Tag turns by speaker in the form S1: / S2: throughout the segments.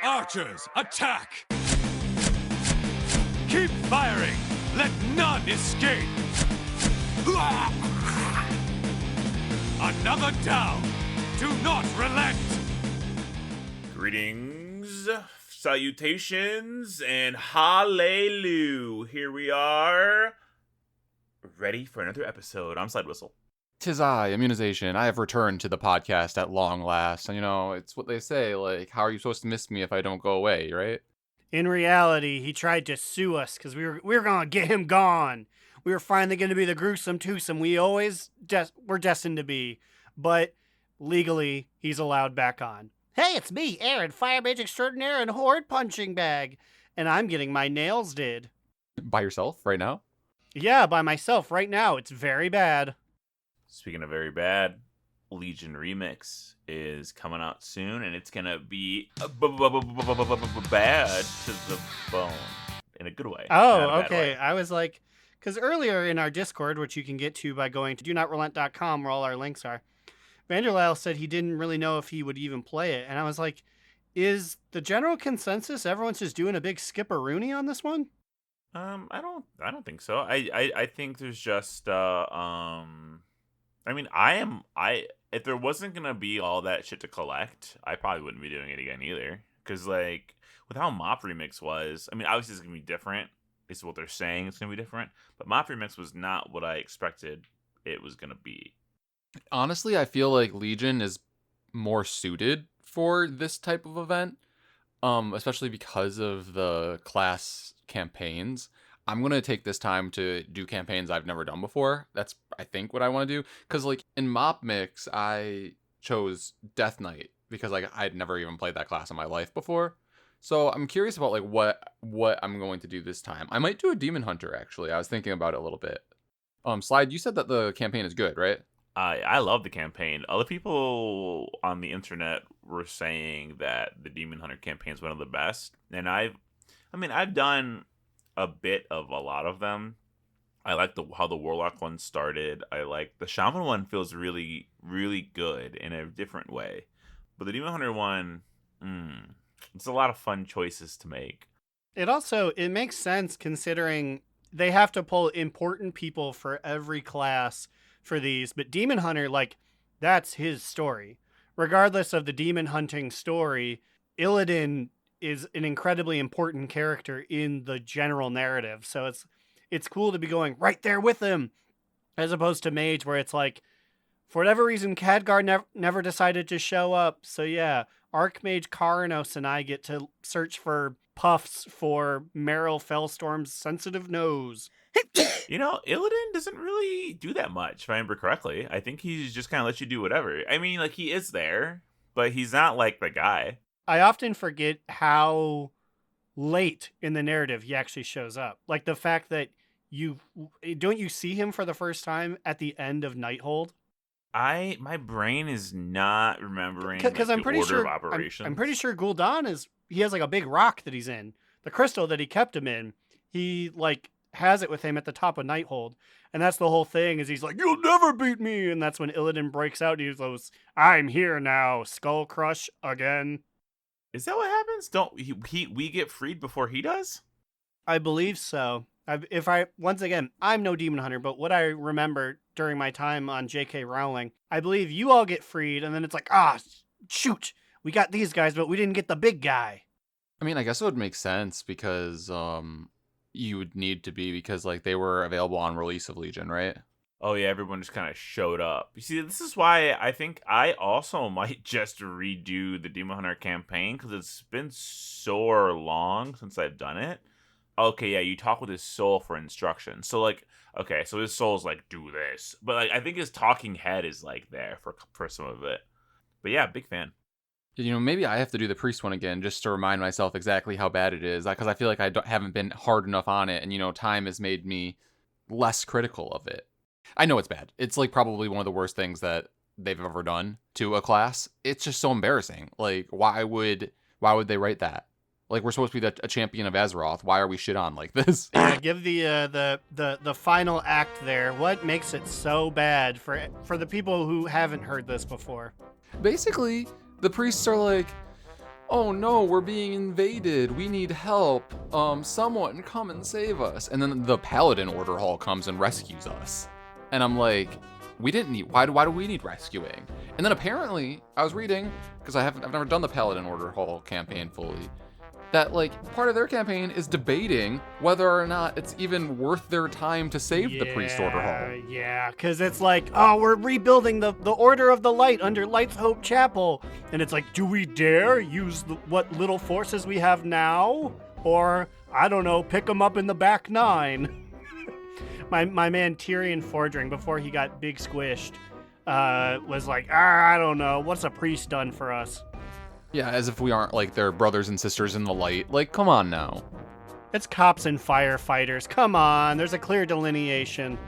S1: Archers, attack! Keep firing! Let none escape! Another down! Do not relent!
S2: Greetings, salutations, and hallelujah. Here we are, ready for another episode. I'm Slidewhistle.
S3: 'Tis I, Immunization. I have returned to the podcast at long last. And, it's what they say, like, how are you supposed to miss me if I don't go away, right?
S4: In reality, he tried to sue us because we were going to get him gone. We were finally going to be the gruesome twosome we always were destined to be. But legally, he's allowed back on. Hey, it's me, Aaron, Fire Mage Extraordinaire and Horde Punching Bag. And I'm getting my nails did.
S3: By yourself right now?
S4: Yeah, by myself right now. It's very bad.
S2: Speaking of very bad, Legion Remix is coming out soon, and it's gonna be bad to the bone in a good way.
S4: Oh, okay. I was like, because earlier in our Discord, which you can get to by going to donotRelent.com, where all our links are, Vanderlyle said he didn't really know if he would even play it, and I was like, is the general consensus everyone's just doing a big skip-a-rooney on this one?
S2: I don't think so. I think there's just if there wasn't gonna be all that shit to collect, I probably wouldn't be doing it again either. Because like with how Mop Remix was, obviously it's gonna be different. It's what they're saying it's gonna be different. But Mop Remix was not what I expected it was gonna be.
S3: Honestly, I feel like Legion is more suited for this type of event, especially because of the class campaigns. I'm going to take this time to do campaigns I've never done before. That's, I think, what I want to do. Because, like, in Mop Mix, I chose Death Knight because, like, I'd never even played that class in my life before. So I'm curious about, like, what I'm going to do this time. I might do a Demon Hunter, actually. I was thinking about it a little bit. Slide, you said that the campaign is good, right?
S2: I love the campaign. Other people on the internet were saying that the Demon Hunter campaign is one of the best. And I've done a bit of a lot of them. I like how the Warlock one started. I like the Shaman one feels really, really good in a different way. But the Demon Hunter one, it's a lot of fun choices to make.
S4: It makes sense considering they have to pull important people for every class for these. But Demon Hunter, like, that's his story. Regardless of the demon hunting story, Illidan is an incredibly important character in the general narrative. So it's cool to be going right there with him, as opposed to Mage, where it's like, for whatever reason, Khadgar never decided to show up. So yeah, Archmage Karanos and I get to search for puffs for Meryl Fellstorm's sensitive nose.
S2: Illidan doesn't really do that much, if I remember correctly. I think he's just kind of lets you do whatever. He is there, but he's not like the guy.
S4: I often forget how late in the narrative he actually shows up. Like the fact that don't you see him for the first time at the end of Nighthold?
S2: My brain is not remembering
S4: because I'm pretty sure
S2: I'm
S4: pretty sure Gul'dan he has like a big rock that he's in. The crystal that he kept him in, he like has it with him at the top of Nighthold. And that's the whole thing is he's like, you'll never beat me. And that's when Illidan breaks out and he goes, I'm here now, Skull Crush again.
S2: Is that what happens? Don't we get freed before he does?
S4: I believe so. Once again, I'm no demon hunter, but what I remember during my time on J.K. Rowling, I believe you all get freed, and then it's like, shoot, we got these guys, but we didn't get the big guy.
S3: I guess it would make sense because you would need to be because like they were available on release of Legion, right?
S2: Oh yeah, everyone just kind of showed up. You see, this is why I think I also might just redo the Demon Hunter campaign because it's been so long since I've done it. Okay, yeah, you talk with his soul for instruction. So like, okay, so his soul's like, do this, but like I think his talking head is like there for some of it. But yeah, big fan.
S3: Maybe I have to do the priest one again just to remind myself exactly how bad it is, because I feel like I haven't been hard enough on it, and time has made me less critical of it. I know it's bad. It's like probably one of the worst things that they've ever done to a class. It's just so embarrassing. Like, why would they write that? Like, we're supposed to be a champion of Azeroth. Why are we shit on like this?
S4: Yeah, give the final act there. What makes it so bad for the people who haven't heard this before?
S3: Basically, the priests are like, oh no, we're being invaded. We need help. Someone come and save us. And then the Paladin Order Hall comes and rescues us. And I'm like, we didn't need, why do we need rescuing? And then apparently, I was reading, because I've never done the Paladin Order Hall campaign fully, that like part of their campaign is debating whether or not it's even worth their time to save the Priest Order Hall.
S4: Yeah, because it's like, oh, we're rebuilding the Order of the Light under Light's Hope Chapel. And it's like, do we dare use what little forces we have now? Or, I don't know, pick them up in the back nine. my man Tyrion Fordring, before he got big squished, was like, I don't know, what's a priest done for us?
S3: Yeah, as if we aren't like their brothers and sisters in the light. Like, come on now.
S4: It's cops and firefighters. Come on, there's a clear delineation.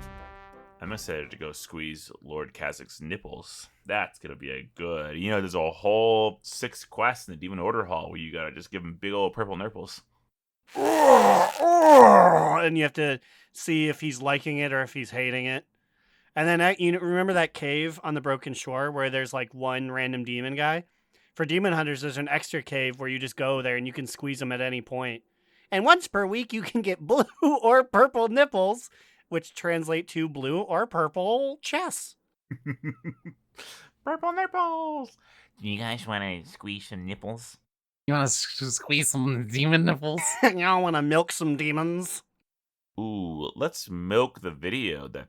S2: I'm excited to go squeeze Lord Kazac's nipples. That's gonna be a good. There's a whole 6 quests in the Demon Order Hall where you gotta just give him big old purple nipples.
S4: And you have to see if he's liking it or if he's hating it. And then remember that cave on the Broken Shore where there's like one random demon guy? For demon hunters, there's an extra cave where you just go there and you can squeeze them at any point. And once per week, you can get blue or purple nipples, which translate to blue or purple chess.
S2: Purple nipples!
S5: Do you guys want to squeeze some nipples?
S6: You want to squeeze some demon nipples?
S4: Y'all want to milk some demons?
S2: Ooh, let's milk the video the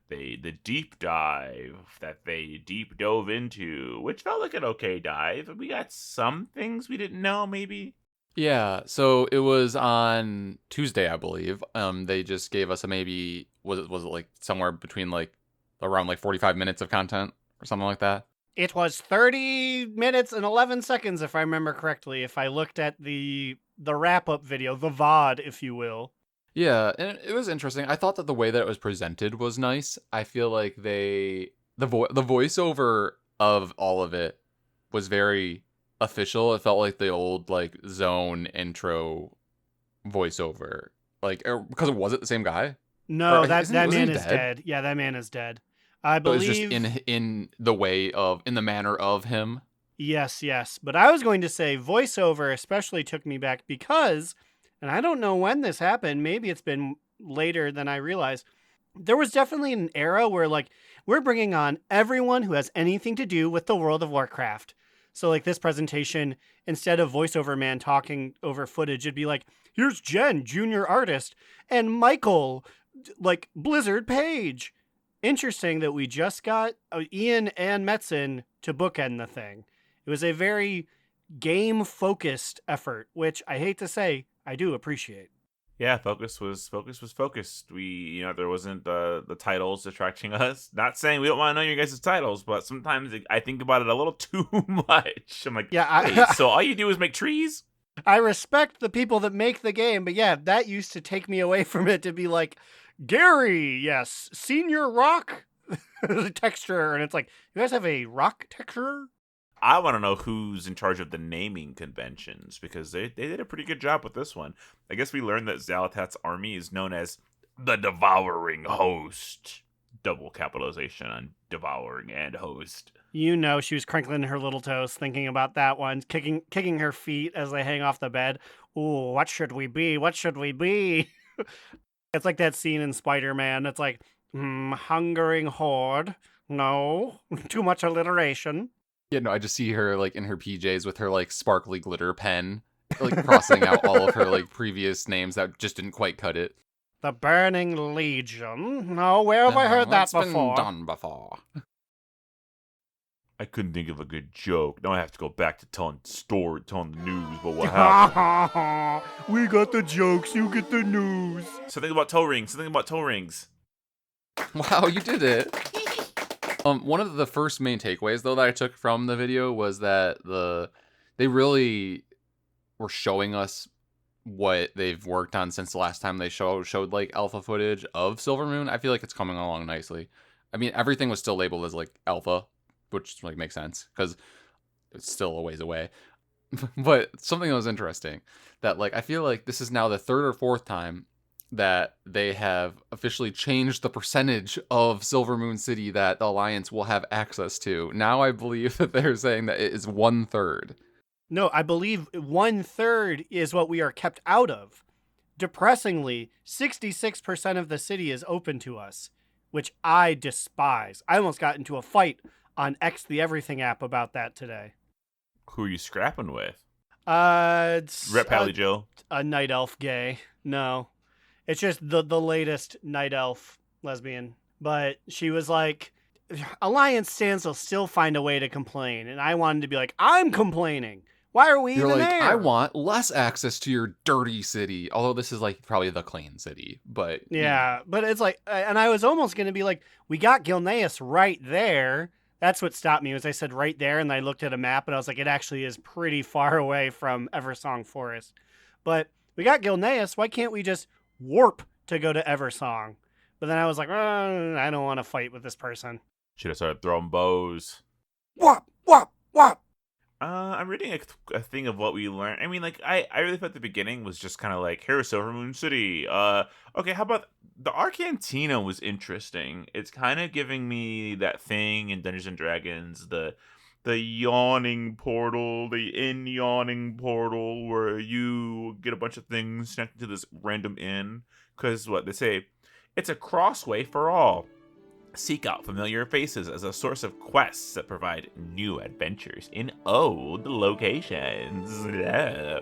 S2: deep dive that they deep dove into, which felt like an okay dive. We got some things we didn't know, maybe.
S3: Yeah, so it was on Tuesday, I believe. They just gave us a maybe, was it like somewhere between like around like 45 minutes of content or something like that?
S4: It was 30 minutes and 11 seconds, if I remember correctly, if I looked at the wrap-up video, the VOD, if you will.
S3: Yeah, and it was interesting. I thought that the way that it was presented was nice. I feel like the voiceover of all of it was very official. It felt like the old like Zone intro voiceover, like because it wasn't the same guy.
S4: No, that man
S3: he
S4: is dead. Yeah, that man is dead. I believe
S3: it was just in the manner of him.
S4: Yes. But I was going to say voiceover especially took me back because, and I don't know when this happened, maybe it's been later than I realized, there was definitely an era where like we're bringing on everyone who has anything to do with the world of Warcraft. So like this presentation, instead of voiceover man talking over footage, it'd be like, here's Jen, junior artist, and Michael, like Blizzard Page. Interesting that we just got Ian and Metzen to bookend the thing. It was a very game-focused effort, which I hate to say, I do appreciate.
S2: Yeah, focus was focused. We, there wasn't the titles distracting us. Not saying we don't want to know your guys' titles, but sometimes I think about it a little too much. I'm like, yeah, so all you do is make trees?
S4: I respect the people that make the game, but yeah, that used to take me away from it to be like, Gary, yes, senior rock texture. And it's like, you guys have a rock texture?
S2: I want to know who's in charge of the naming conventions, because they did a pretty good job with this one. I guess we learned that Xal'atath's army is known as the Devouring Host. Double capitalization on devouring and host.
S4: She was crinkling her little toes, thinking about that one, kicking her feet as they hang off the bed. Ooh, what should we be? What should we be? It's like that scene in Spider-Man. It's like, hungering horde. No, too much alliteration.
S3: Yeah, no, I just see her like in her PJs with her like sparkly glitter pen, like crossing out all of her like previous names that just didn't quite cut it.
S4: The Burning Legion. No, where have I heard that before?
S3: Been done before.
S2: I couldn't think of a good joke. Now I have to go back to telling the news about what happened.
S4: We got the jokes, you get the news.
S2: Something about toe rings.
S3: Wow, you did it. One of the first main takeaways though that I took from the video was that they really were showing us what they've worked on since the last time they showed like alpha footage of Silvermoon. I feel like it's coming along nicely. I mean, everything was still labeled as like alpha, which like makes sense because it's still a ways away. But something that was interesting that like I feel like this is now the third or fourth time that they have officially changed the percentage of Silvermoon City that the Alliance will have access to. Now I believe that they're saying that it is 1/3.
S4: No, I believe 1/3 is what we are kept out of. Depressingly, 66% of the city is open to us, which I despise. I almost got into a fight on X the Everything app about that today.
S2: Who are you scrapping with?
S4: It's
S2: Rep Pally Jill.
S4: a night elf gay. No, it's just the latest night elf lesbian. But she was like, Alliance stands will still find a way to complain. And I wanted to be like, I'm complaining. Why are we
S3: You're
S4: even
S3: like,
S4: there?
S3: I want less access to your dirty city. Although this is like probably the clean city, but
S4: Yeah, but it's like, and I was almost going to be like, we got Gilneas right there. That's what stopped me was I said right there, and I looked at a map, and I was like, it actually is pretty far away from Eversong Forest. But we got Gilneas. Why can't we just warp to go to Eversong? But then I was like, I don't want to fight with this person.
S2: Should have started throwing bows.
S4: Warp, warp, warp.
S2: I'm reading a thing of what we learned. I mean, like, I really thought the beginning was just kind of like, here's Silvermoon City. Okay, how about the Arcantina was interesting. It's kind of giving me that thing in Dungeons and Dragons, the yawning portal, the in-yawning portal, where you get a bunch of things connected to this random inn. Because what they say, it's a crossway for all. Seek out familiar faces as a source of quests that provide new adventures in old locations. Yeah.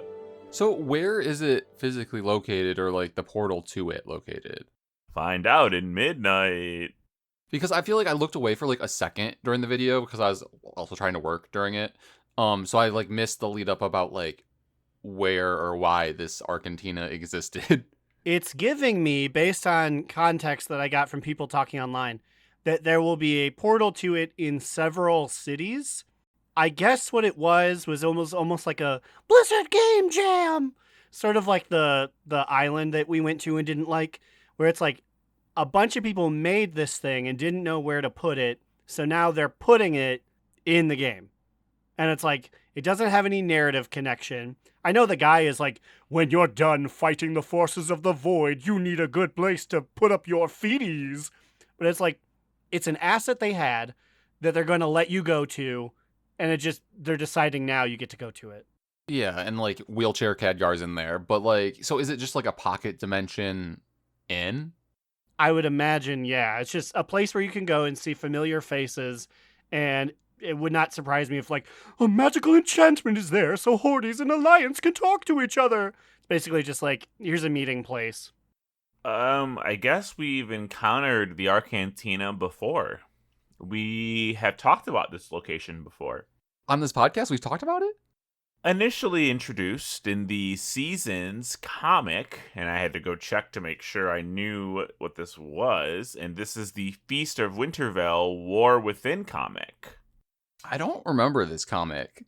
S3: So where is it physically located, or like the portal to it located?
S2: Find out in midnight.
S3: Because I feel like I looked away for like a second during the video because I was also trying to work during it. So I like missed the lead up about like where or why this Argentina existed.
S4: It's giving me, based on context that I got from people talking online, that there will be a portal to it in several cities. I guess what it was almost like a Blizzard game jam, sort of like the island that we went to and didn't like, where it's like a bunch of people made this thing and didn't know where to put it, so now they're putting it in the game. And it's like, it doesn't have any narrative connection. I know the guy is like, when you're done fighting the forces of the void, you need a good place to put up your feeties. But it's like, it's an asset they had that they're going to let you go to, and they're deciding now you get to go to it.
S3: Yeah, and like wheelchair Khadgar's in there, but like, so is it just like a pocket dimension inn?
S4: I would imagine, yeah. It's just a place where you can go and see familiar faces, and it would not surprise me if like a magical enchantment is there so Hordes and Alliance can talk to each other. It's basically just like, here's a meeting place.
S2: I guess we've encountered the Arcantina before. We have talked about this location before.
S3: On this podcast, we've talked about it?
S2: Initially introduced in the Seasons comic, and I had to go check to make sure I knew what this was, and this is the Feast of Winterfell War Within comic.
S3: I don't remember this comic.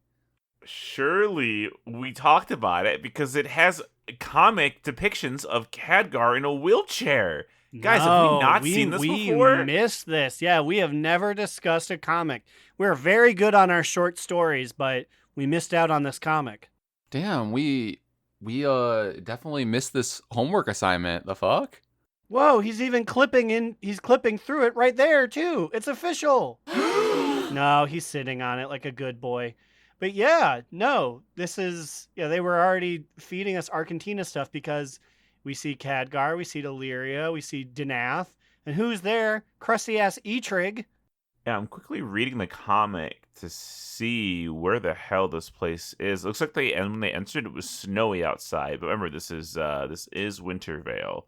S2: Surely we talked about it because it has comic depictions of Khadgar in a wheelchair. Guys, have we not seen this before?
S4: We missed this. Yeah, we have never discussed a comic. We're very good on our short stories, but we missed out on this comic.
S3: Damn, we definitely missed this homework assignment. The fuck?
S4: Whoa, he's clipping through it right there too. It's official. No, he's sitting on it like a good boy. But yeah, no, they were already feeding us Argentina stuff because we see Khadgar, we see Deliria, we see Danath, and who's there? Crusty-ass Etrig.
S2: Yeah, I'm quickly reading the comic to see where the hell this place is. It looks like when they entered, it was snowy outside. But remember, this is Wintervale.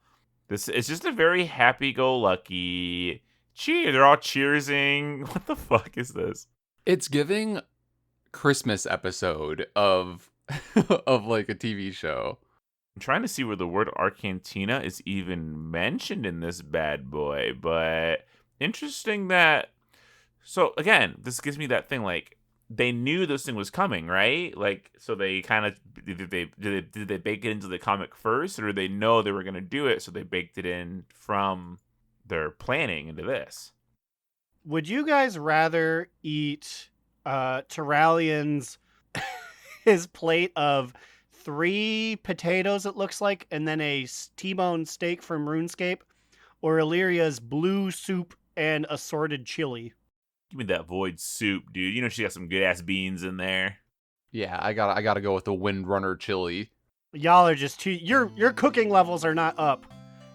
S2: This is just a very happy-go-lucky cheer. They're all cheersing. What the fuck is this?
S3: It's giving Christmas episode of of like a TV show.
S2: I'm trying to see where the word Arcantina is even mentioned in this bad boy, but interesting that. So again, this gives me that thing like they knew this thing was coming, right? Like, so they kind of did they bake it into the comic first, or did they know they were going to do it, so they baked it in from their planning into this?
S4: Would you guys rather eat Terralian's his plate of 3 potatoes, it looks like, and then a T-bone steak from RuneScape, or Illyria's blue soup and assorted chili?
S2: Give me that void soup, dude. You know she got some good ass beans in there.
S3: Yeah, I gotta go with the Windrunner chili.
S4: Y'all are just too. Your cooking levels are not up.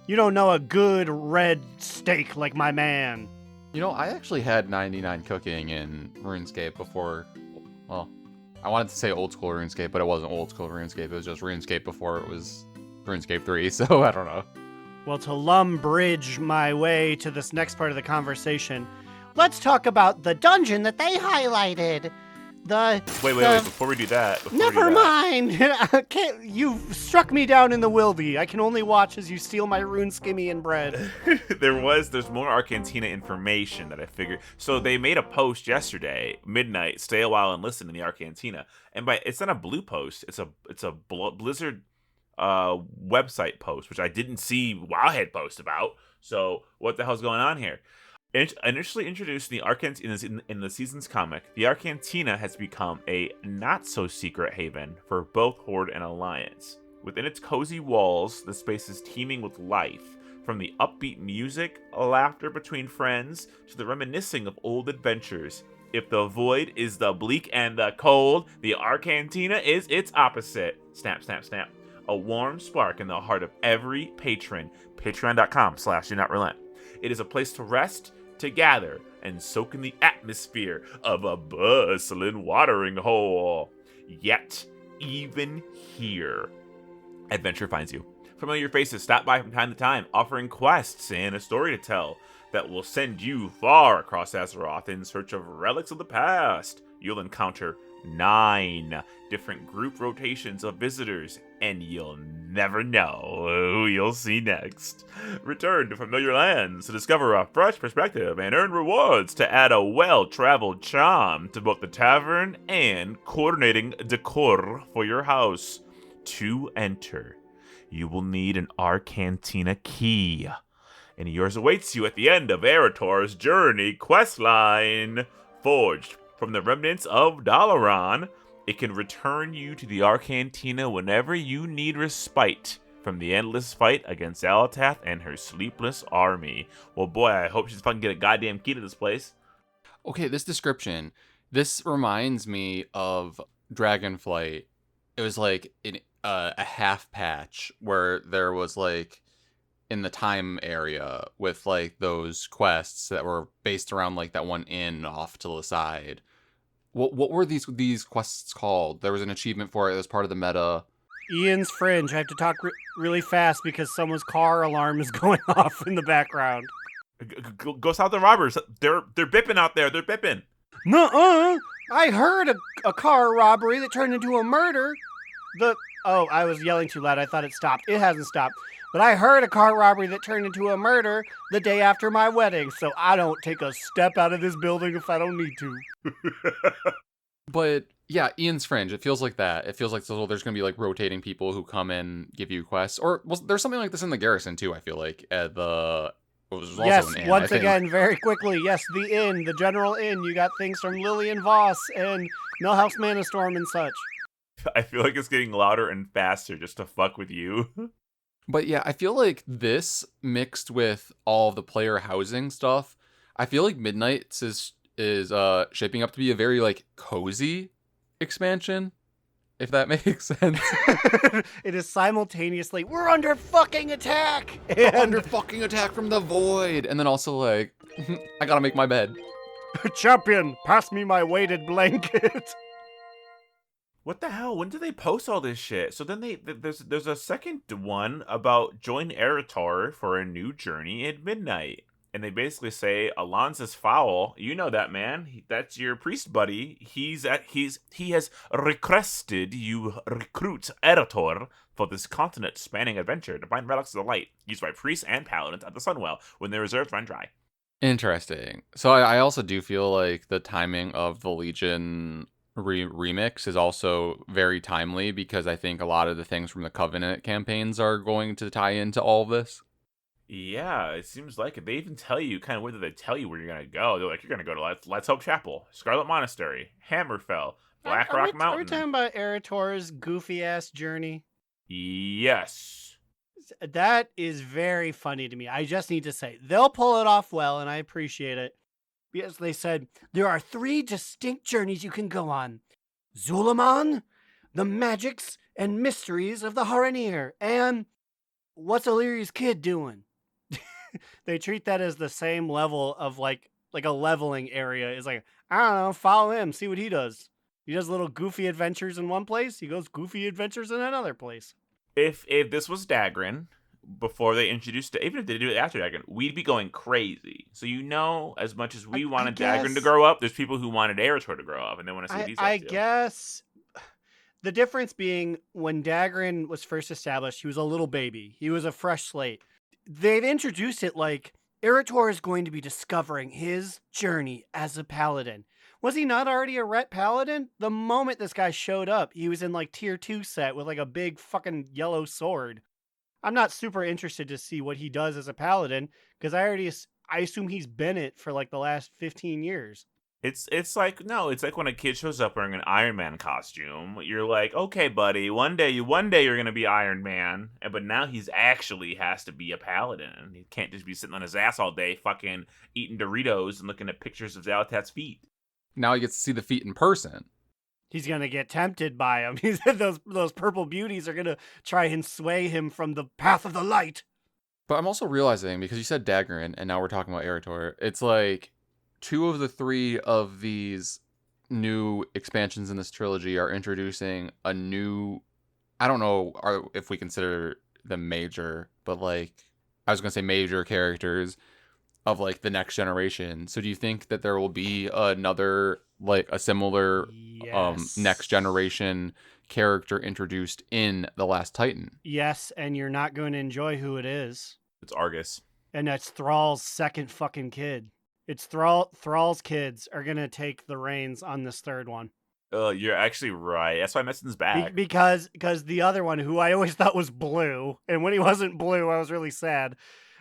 S4: You don't know a good red steak like my man.
S3: You know, I actually had 99 cooking in RuneScape before. Well, I wanted to say old school RuneScape, but it wasn't old school RuneScape. It was just RuneScape before it was RuneScape 3. So I don't know.
S4: Well, to bridge my way to this next part of the conversation, let's talk about the dungeon that they highlighted.
S2: Wait. Before we do that,
S4: Never mind. You've struck me down in the wildy. I can only watch as you steal my rune skimmy and bread.
S2: There's more Arcantina information that I figured. So they made a post yesterday, midnight. Stay a while and listen to the Arcantina. And it's not a blue post. It's a Blizzard website post, which I didn't see Wowhead post about. So what the hell's going on here? Initially introduced in the Arcantina in the season's comic, the Arcantina has become a not-so-secret haven for both Horde and Alliance. Within its cozy walls, the space is teeming with life, from the upbeat music, laughter between friends, to the reminiscing of old adventures. If the void is the bleak and the cold, the Arcantina is its opposite. Snap, snap, snap. A warm spark in the heart of every patron. Patreon.com/DoNotRelent. It is a place to rest, to gather, and soak in the atmosphere of a bustling watering hole. Yet, even here, adventure finds you. Familiar faces stop by from time to time, offering quests and a story to tell that will send you far across Azeroth in search of relics of the past. You'll encounter 9 different group rotations of visitors, and you'll never know who you'll see next. Return to familiar lands to discover a fresh perspective and earn rewards to add a well-traveled charm to both the tavern and coordinating decor for your house. To enter, you will need an Arcantina key, and yours awaits you at the end of Erator's journey questline. Forged from the remnants of Dalaran, it can return you to the Arcantina whenever you need respite from the endless fight against Alatath and her sleepless army. Well, boy, I hope she's fucking get a goddamn key to this place.
S3: Okay, this description, this reminds me of Dragonflight. It was like a half patch where there was like in the time area with like those quests that were based around like that one inn off to the side. What were these quests called? There was an achievement for it as part of the meta.
S4: Ian's Fringe. I have to talk really fast because someone's car alarm is going off in the background.
S2: Go south the robbers. They're bipping out there. They're bipping.
S4: Nuh-uh. I heard a car robbery that turned into a murder. I was yelling too loud. I thought it stopped. It hasn't stopped. But I heard a car robbery that turned into a murder the day after my wedding, so I don't take a step out of this building if I don't need to.
S3: But yeah, Ian's Fringe. It feels like that. It feels like there's going to be like rotating people who come in, give you quests. Or there's something like this in the Garrison too, I feel like.
S4: Yes, once again, very quickly. Yes, the inn, the general inn. You got things from Lillian Voss and Millhouse Manastorm and such.
S2: I feel like it's getting louder and faster just to fuck with you.
S3: But yeah, I feel like this mixed with all the player housing stuff, I feel like Midnight's is shaping up to be a very like cozy expansion, if that makes sense.
S4: It is simultaneously, we're under fucking attack!
S3: And under fucking attack from the void! And then also like, I gotta make my bed.
S4: Champion, pass me my weighted blanket!
S2: What the hell? When did they post all this shit? So then there's a second one about join Erator for a new journey at midnight. And they basically say, Alonza's foul. You know that, man. That's your priest buddy. He has requested you recruit Erator for this continent-spanning adventure to find relics of the light used by priests and paladins at the Sunwell when their reserves run dry.
S3: Interesting. So I also do feel like the timing of the Legion remix is also very timely because I think a lot of the things from the Covenant campaigns are going to tie into all of this.
S2: Yeah, it seems like it. They even tell you, kind of weird that they tell you where you're going to go. They're like, you're going to go to Let's Hope Chapel, Scarlet Monastery, Hammerfell, Blackrock Mountain.
S4: Are we talking about Erator's goofy-ass journey?
S2: Yes.
S4: That is very funny to me. I just need to say, they'll pull it off well, and I appreciate it. Because they said, there are 3 distinct journeys you can go on. Zulaman, the magics and mysteries of the Haranir, and what's Illyria's kid doing? They treat that as the same level of like a leveling area. It's like, I don't know, follow him, see what he does. He does little goofy adventures in one place, he goes goofy adventures in another place.
S2: If this was Dagran before they introduced it, even if they do it after Dagran, we'd be going crazy. So as much as we wanted Dagran to grow up, there's people who wanted Eretor to grow up and they want to see what he's up to.
S4: I guess the difference being when Dagran was first established, he was a little baby. He was a fresh slate. They've introduced it like Eretor is going to be discovering his journey as a paladin. Was he not already a Ret paladin? The moment this guy showed up, he was in like tier 2 set with like a big fucking yellow sword. I'm not super interested to see what he does as a paladin because I assume he's been it for like the last 15 years.
S2: It's like when a kid shows up wearing an Iron Man costume. You're like, okay, buddy, one day you're gonna be Iron Man, but now he's actually has to be a paladin. He can't just be sitting on his ass all day, fucking eating Doritos and looking at pictures of Zalatat's feet.
S3: Now he gets to see the feet in person.
S4: He's gonna get tempted by them. Those purple beauties are gonna try and sway him from the path of the light.
S3: But I'm also realizing, because you said Dagran, and now we're talking about Eretor, it's like 2 of the 3 of these new expansions in this trilogy are introducing a new, I don't know if we consider them major, but like, I was going to say major characters of like the next generation. So do you think that there will be another, like a similar next generation character introduced in The Last Titan?
S4: Yes, and you're not going to enjoy who it is.
S2: It's Argus.
S4: And that's Thrall's second fucking kid. It's Thrall's kids are going to take the reins on this third one.
S2: You're actually right. That's why Messin's back.
S4: Because the other one, who I always thought was blue, and when he wasn't blue, I was really sad.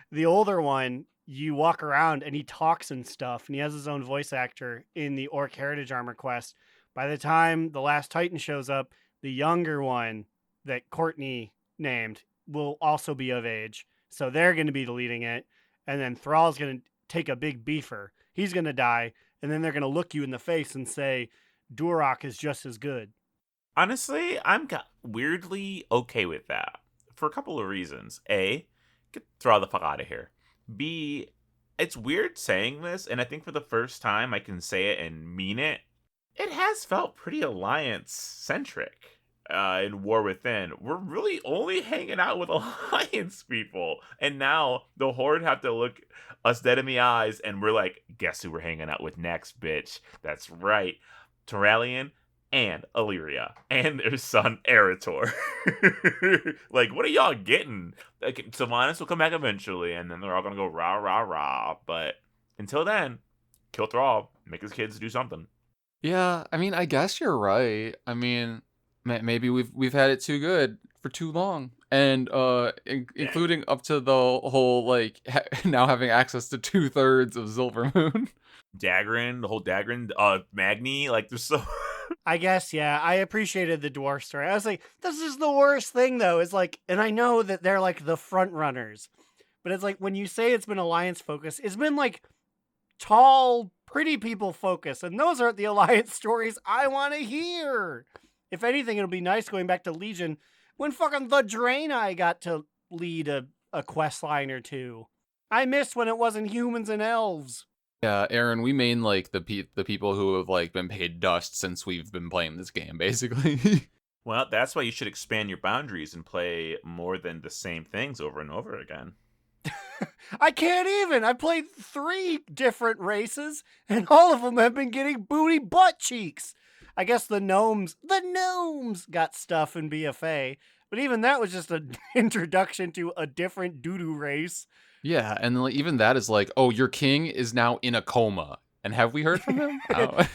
S4: The older one, you walk around and he talks and stuff, and he has his own voice actor in the Orc Heritage Armor quest. By the time The Last Titan shows up, the younger one that Courtney named will also be of age. So they're going to be leading it. And then Thrall's going to take a big beefer. He's going to die. And then they're going to look you in the face and say, Duroc is just as good.
S2: Honestly, I'm weirdly okay with that for a couple of reasons. A, get Thrall the fuck out of here. B, it's weird saying this, and I think for the first time I can say it and mean it. It has felt pretty alliance-centric in War Within. We're really only hanging out with alliance people. And now the Horde have to look us dead in the eyes, and we're like, guess who we're hanging out with next, bitch? That's right. Turallion and Illyria and their son Eretor. Like, what are y'all getting? Like, Sylvanas will come back eventually, and then they're all gonna go rah rah rah. But until then, kill Thrall, make his kids do something.
S3: Yeah, I mean, I guess you're right. I mean, maybe we've had it too good for too long, and including up to the whole like now having access to 2/3 of Silvermoon.
S2: Dagran, the whole Dagran, Magni, like there's so.
S4: I guess, yeah, I appreciated the dwarf story. I was like, this is the worst thing though. It's like, and I know that they're like the front runners, but it's like when you say it's been alliance focused, it's been like tall, pretty people focused, and those aren't the alliance stories I want to hear. If anything, it'll be nice going back to Legion when fucking the Draenei got to lead a quest line or two. I missed when it wasn't humans and elves.
S3: Yeah, Aaron, we mean like the people who have like been paid dust since we've been playing this game, basically.
S2: Well, that's why you should expand your boundaries and play more than the same things over and over again.
S4: I can't even. I played 3 different races, and all of them have been getting booty butt cheeks. I guess the gnomes got stuff in BFA, but even that was just an introduction to a different doo-doo race.
S3: Yeah, and like, even that is like, oh, your king is now in a coma. And have we heard from him?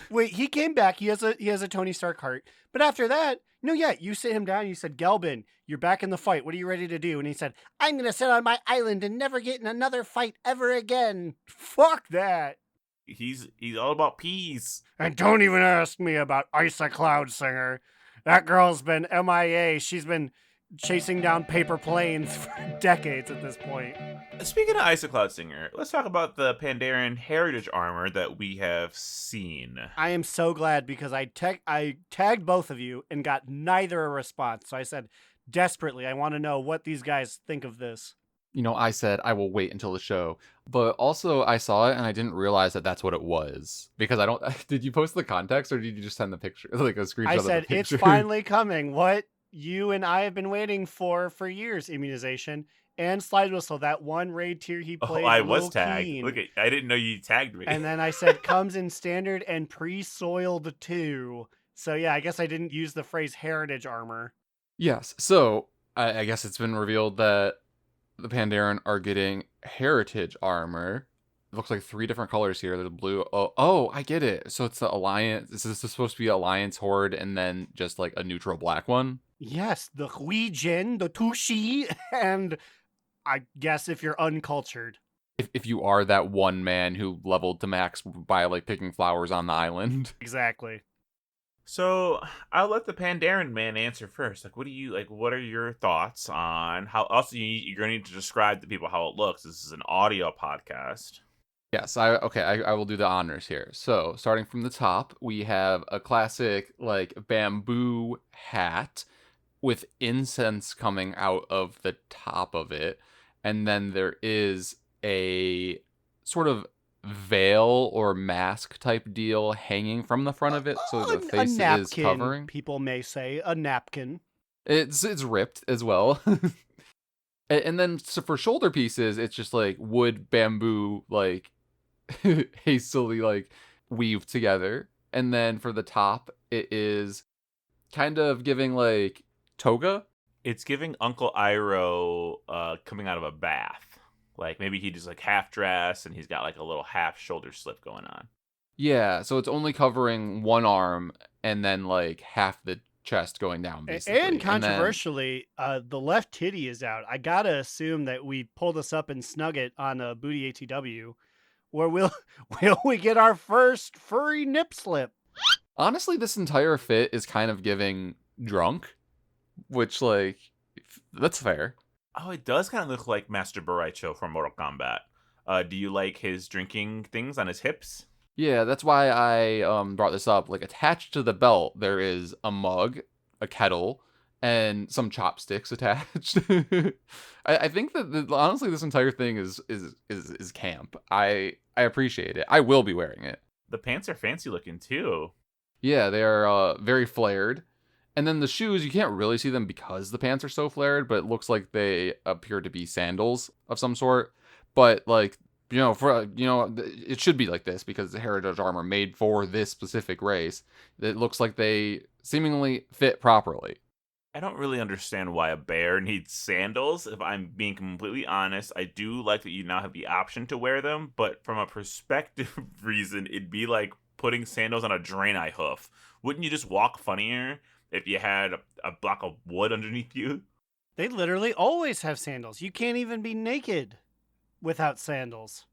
S4: Wait, he came back. He has a Tony Stark heart. But after that, no, yeah, you sit him down and you said, Gelbin, you're back in the fight. What are you ready to do? And he said, I'm going to sit on my island and never get in another fight ever again. Fuck that.
S2: He's all about peace.
S4: And don't even ask me about Isa Cloud Singer. That girl's been MIA. She's been chasing down paper planes for decades at this point.
S2: Speaking of Isocloud Singer, let's talk about the Pandaren heritage armor that we have seen.
S4: I am so glad because I tagged both of you and got neither a response. So I said desperately, I want to know what these guys think of this.
S3: You know, I said I will wait until the show, but also I saw it and I didn't realize that that's what it was because I don't. Did you post the context or did you just send the picture, like a screenshot?
S4: I
S3: of the
S4: said
S3: picture?
S4: it's finally coming. What you and I have been waiting for years. Immunization and Slidewhistle. That one raid tier he played.
S2: Oh, I was
S4: Lil
S2: tagged.
S4: Keen.
S2: Look, I didn't know you tagged me.
S4: And then I said comes in standard and pre-soiled too. So yeah, I guess I didn't use the phrase heritage armor.
S3: Yes. So I guess it's been revealed that the Pandaren are getting heritage armor. It looks like 3 different colors here. There's blue. Oh, I get it. So it's the Alliance. Is this supposed to be Alliance Horde and then just like a neutral black one?
S4: Yes, the Huijin, the Tushi, and I guess if you're uncultured.
S3: If you are that one man who leveled to max by like picking flowers on the island.
S4: Exactly.
S2: So I'll let the Pandaren man answer first. Like, what are your thoughts on how? Also, you're going to need to describe to people how it looks. This is an audio podcast.
S3: Yes, I will do the honors here. So, starting from the top, we have a classic like bamboo hat with incense coming out of the top of it, and then there is a sort of veil or mask type deal hanging from the front of it, so the face
S4: a napkin,
S3: is covering.
S4: People may say a napkin.
S3: It's ripped as well. And then so for shoulder pieces, it's just like wood bamboo like hastily like weaved together. And then for the top, it is kind of giving like toga.
S2: It's giving Uncle Iroh coming out of a bath. Like maybe he just like half dressed and he's got like a little half shoulder slip going on.
S3: Yeah, so it's only covering one arm and then like half the chest going down, basically.
S4: And controversially, the left titty is out. I gotta assume that we pull this up and snug it on a Booty ATW, where will we get our first furry nip slip?
S3: Honestly, this entire fit is kind of giving drunk, which like that's fair.
S2: Oh, it does kind of look like Master Baraicho from Mortal Kombat. Do you like his drinking things on his hips?
S3: Yeah, that's why I brought this up. Like attached to the belt, there is a mug, a kettle, and some chopsticks attached. I think that honestly, this entire thing is camp. I appreciate it. I will be wearing it.
S2: The pants are fancy looking too.
S3: Yeah, they are very flared. And then the shoes, you can't really see them because the pants are so flared, but it looks like they appear to be sandals of some sort. But like, it should be like this because the heritage armor made for this specific race. It looks like they seemingly fit properly.
S2: I don't really understand why a bear needs sandals. If I'm being completely honest, I do like that you now have the option to wear them, but from a perspective reason, it'd be like putting sandals on a Draenei hoof. Wouldn't you just walk funnier if you had a block of wood underneath you?
S4: They literally always have sandals. You can't even be naked without sandals.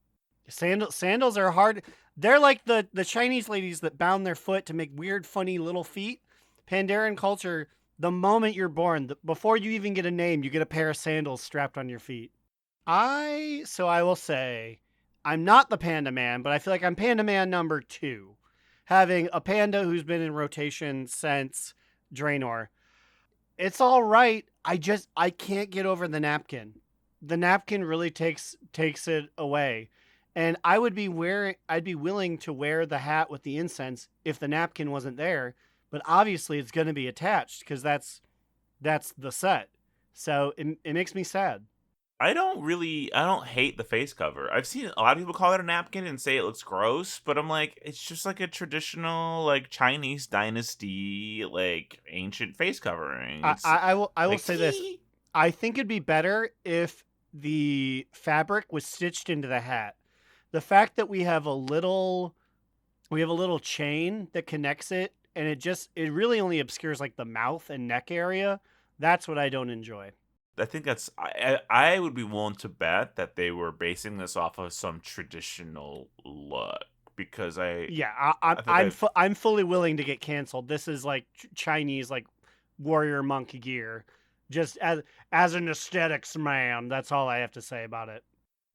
S4: Sandals are hard. They're like the Chinese ladies that bound their foot to make weird, funny little feet. Pandaren culture, the moment you're born, before you even get a name, you get a pair of sandals strapped on your feet. I will say, I'm not the Panda Man, but I feel like I'm Panda Man number 2. Having a panda who's been in rotation since Draenor. It's all right. I can't get over the napkin. The napkin really takes it away. And I'd be willing to wear the hat with the incense if the napkin wasn't there, but obviously it's going to be attached because that's the set. So it makes me sad.
S2: I don't hate the face cover. I've seen a lot of people call it a napkin and say it looks gross, but I'm like, it's just like a traditional like Chinese dynasty like ancient face covering.
S4: I will
S2: like,
S4: say this. I think it'd be better if the fabric was stitched into the hat. The fact that we have a little chain that connects it and it really only obscures like the mouth and neck area. That's what I don't enjoy.
S2: I think that's I would be willing to bet that they were basing this off of some traditional look because
S4: I'm fully willing to get canceled. This is like Chinese like warrior monk gear. Just as an aesthetics man, that's all I have to say about it.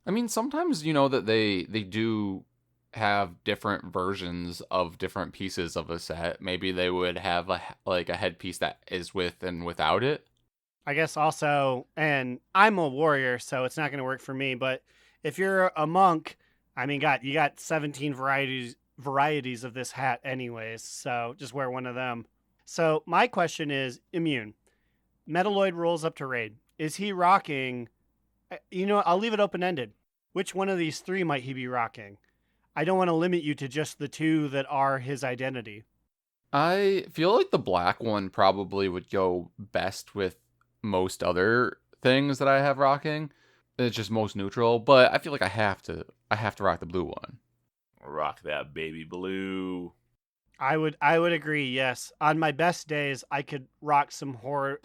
S3: I mean, sometimes you know that they do have different versions of different pieces of a set. Maybe they would have like a headpiece that is with and without it.
S4: I guess also, and I'm a warrior, so it's not going to work for me. But if you're a monk, I mean, God, you got 17 varieties of this hat, anyways. So just wear one of them. So my question is, Immune. Metaloid rolls up to raid. Is he rocking? You know, I'll leave it open ended. Which one of these three might he be rocking? I don't want to limit you to just the two that are his identity.
S3: I feel like the black one probably would go best with most other things that I have rocking. It's just most neutral, but I feel like I have to rock the blue one.
S2: Rock that baby blue.
S4: I would agree, yes. On my best days, I could rock some horror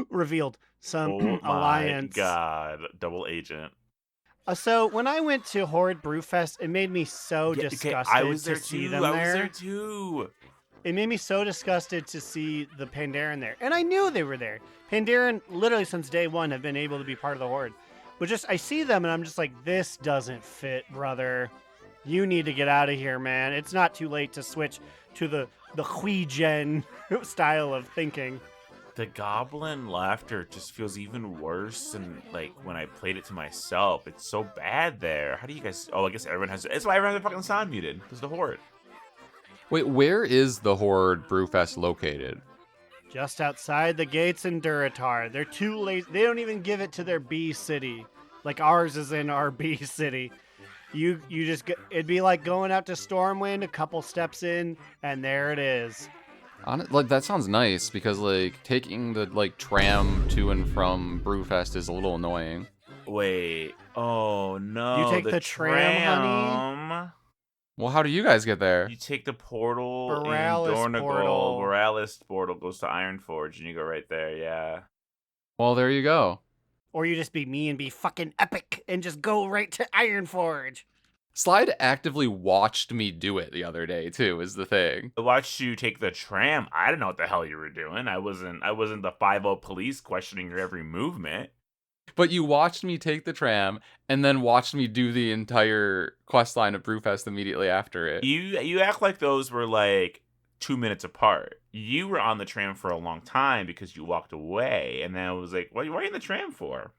S4: revealed some
S2: Oh
S4: alliance.
S2: my god, double agent.
S4: So when I went to Horde Brewfest, it made me so disgusted
S2: I was there
S4: to see
S2: too.
S4: them
S2: I
S4: there.
S2: was there too.
S4: It made me so disgusted to see the Pandaren there. And I knew they were there. Pandaren, literally since day one, have been able to be part of the Horde. But just, I see them and I'm just like, this doesn't fit, brother. You need to get out of here, man. It's not too late to switch to the Hui-Gen style of thinking.
S2: The goblin laughter just feels even worse than like when I played it to myself. It's so bad there. How do you guys? Oh, I guess everyone has. It's why everyone has their fucking sound muted. It's the Horde.
S3: Wait, where is the Horde Brewfest located?
S4: Just outside the gates in Duratar. They're too lazy. They don't even give it to their B city. Like ours is in our B city. You just it'd be like going out to Stormwind, a couple steps in, and there it is.
S3: Like that sounds nice because like taking the like tram to and from Brewfest is a little annoying.
S2: Wait. Oh no.
S4: You take the tram, honey?
S3: Well, how do you guys get there?
S2: You take the portal
S4: Borealis
S2: in Dornagal.
S4: portal.
S2: Borealis portal goes to Ironforge, and you go right there. Yeah.
S3: Well, there you go.
S4: Or you just be me and be fucking epic and just go right to Ironforge.
S3: Slide actively watched me do it the other day too, is the thing.
S2: I watched you take the tram. I didn't know what the hell you were doing. I wasn't the 5-0 police questioning your every movement.
S3: But you watched me take the tram and then watched me do the entire quest line of Brewfest immediately after it.
S2: You act like those were like 2 minutes apart. You were on the tram for a long time because you walked away, and then I was like, what are you in the tram for?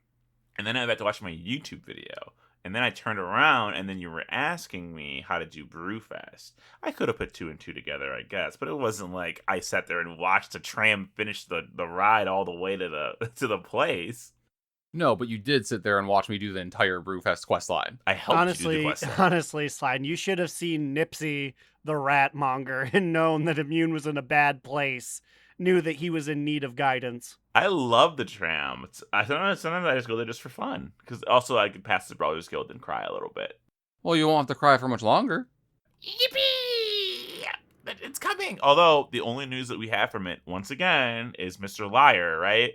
S2: And then I had to watch my YouTube video. And then I turned around, and then you were asking me how to do Brewfest. I could have put 2 and 2 together, I guess, but it wasn't like I sat there and watched the tram finish the ride all the way to the place.
S3: No, but you did sit there and watch me do the entire Brewfest quest line.
S2: I helped you do the quest line.
S4: Honestly, Slide, you should have seen Nipsey, the rat monger, and known that Immune was in a bad place. Knew that he was in need of guidance.
S2: I love the tram. Sometimes I just go there just for fun. Because also I could pass the Brothers Guild and cry a little bit.
S3: Well, you won't have to cry for much longer.
S2: Yippee! It's coming! Although, the only news that we have from it, once again, is Mr. Liar, right?